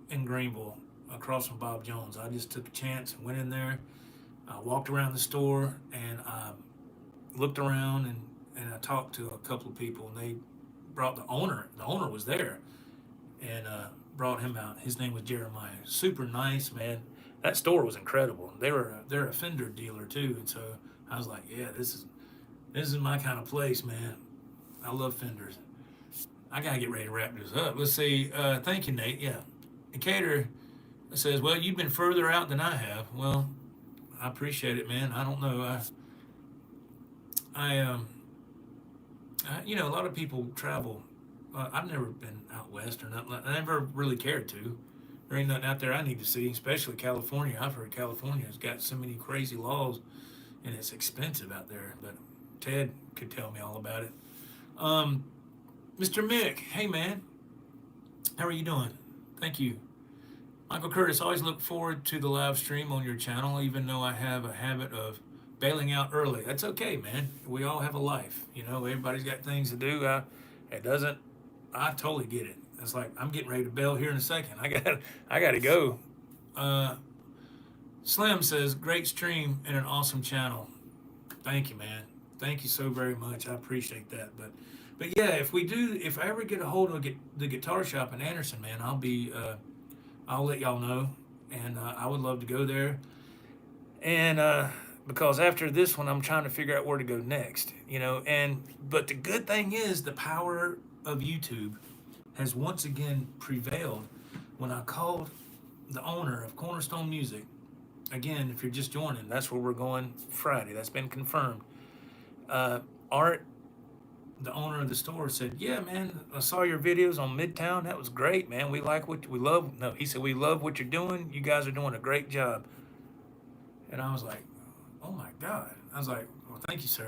in Greenville, across from Bob Jones. I just took a chance and went in there. I walked around the store, and I looked around, and I talked to a couple of people, and they brought the owner. The owner was there, and brought him out. His name was Jeremiah. Super nice, man. That store was incredible. They're a Fender dealer too, and so I was like, yeah, this is my kind of place, man. I love Fenders. I gotta get ready to wrap this up. Let's see. Thank you, Nate. Yeah. Decatur says, well, you've been further out than I have. Well, I appreciate it, man. I don't know. A lot of people travel. I've never been out west or nothing. I never really cared to. There ain't nothing out there I need to see, especially California. I've heard California's got so many crazy laws, and it's expensive out there. But Ted could tell me all about it. Mr. Mick, hey, man. How are you doing? Thank you. Michael Curtis, always look forward to the live stream on your channel, even though I have a habit of bailing out early. That's okay, man. We all have a life. Everybody's got things to do. I totally get it. It's like, I'm getting ready to bail here in a second. I got to go. Slim says, great stream and an awesome channel. Thank you, man. Thank you so very much. I appreciate that. But yeah, if I ever get a hold of the guitar shop in Anderson, man, I'll let y'all know, and I would love to go there. And because after this one, I'm trying to figure out where to go next, but the good thing is the power of YouTube has once again prevailed. When I called the owner of Cornerstone Music, again, if you're just joining, that's where we're going Friday. That's been confirmed. Art, the owner of the store, said, yeah, man, I saw your videos on Midtown. That was great, man. He said, we love what you're doing. You guys are doing a great job. And I was like, oh my God. I was like, well, thank you, sir.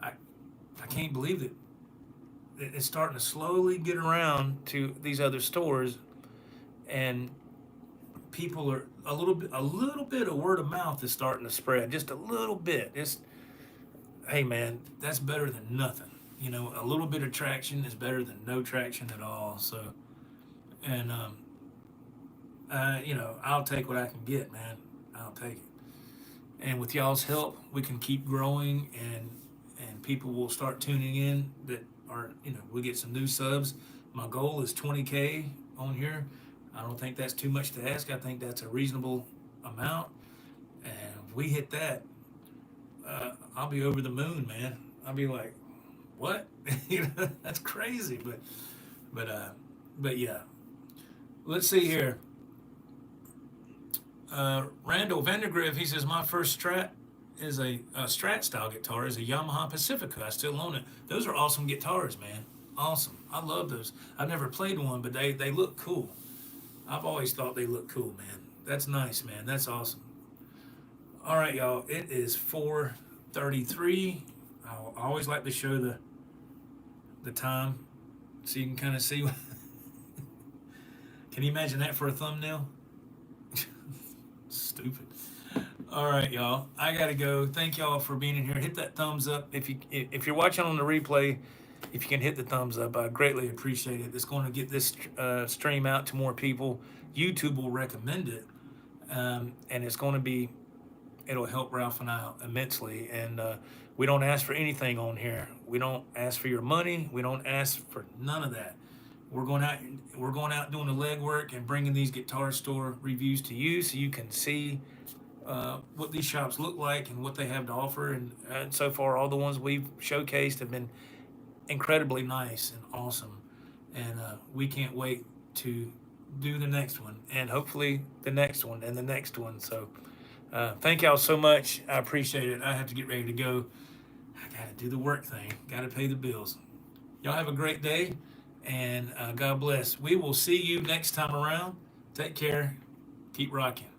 I can't believe that it's starting to slowly get around to these other stores, and people are a little bit of word of mouth is starting to spread, just a little bit. It's, hey man, that's better than nothing. You know, a little bit of traction is better than no traction at all. So, and you know, I'll take what I can get, man. I'll take it. And with y'all's help, we can keep growing, and people will start tuning in that are, you know, we get some new subs. My goal is 20K on here. I don't think that's too much to ask. I think that's a reasonable amount. And if we hit that, I'll be over the moon, man. I'll be like, what? You know, that's crazy. But yeah. Let's see here. Randall Vandergriff, he says, my first Strat is a Strat style guitar is a Yamaha Pacifica. I still own it. Those are awesome guitars, man. Awesome. I love those. I've never played one, but they look cool. I've always thought they look cool, man. That's nice, man. That's awesome. All right, y'all. It is 4:33. I always like to show the time so you can kind of see. Can you imagine that for a thumbnail? Stupid. All right, y'all. I gotta go. Thank y'all for being in here. Hit that thumbs up if you're watching on the replay. If you can hit the thumbs up, I greatly appreciate it. It's going to get this stream out to more people. YouTube will recommend it, and it's going to be. It'll help Ralph and I out immensely. And we don't ask for anything on here. We don't ask for your money. We don't ask for none of that. We're going out doing the legwork and bringing these guitar store reviews to you so you can see what these shops look like and what they have to offer. And so far, all the ones we've showcased have been incredibly nice and awesome. And we can't wait to do the next one, and hopefully the next one and the next one. So thank y'all so much. I appreciate it. I have to get ready to go. I got to do the work thing. Got to pay the bills. Y'all have a great day. And God bless. We will see you next time around. Take care. Keep rocking.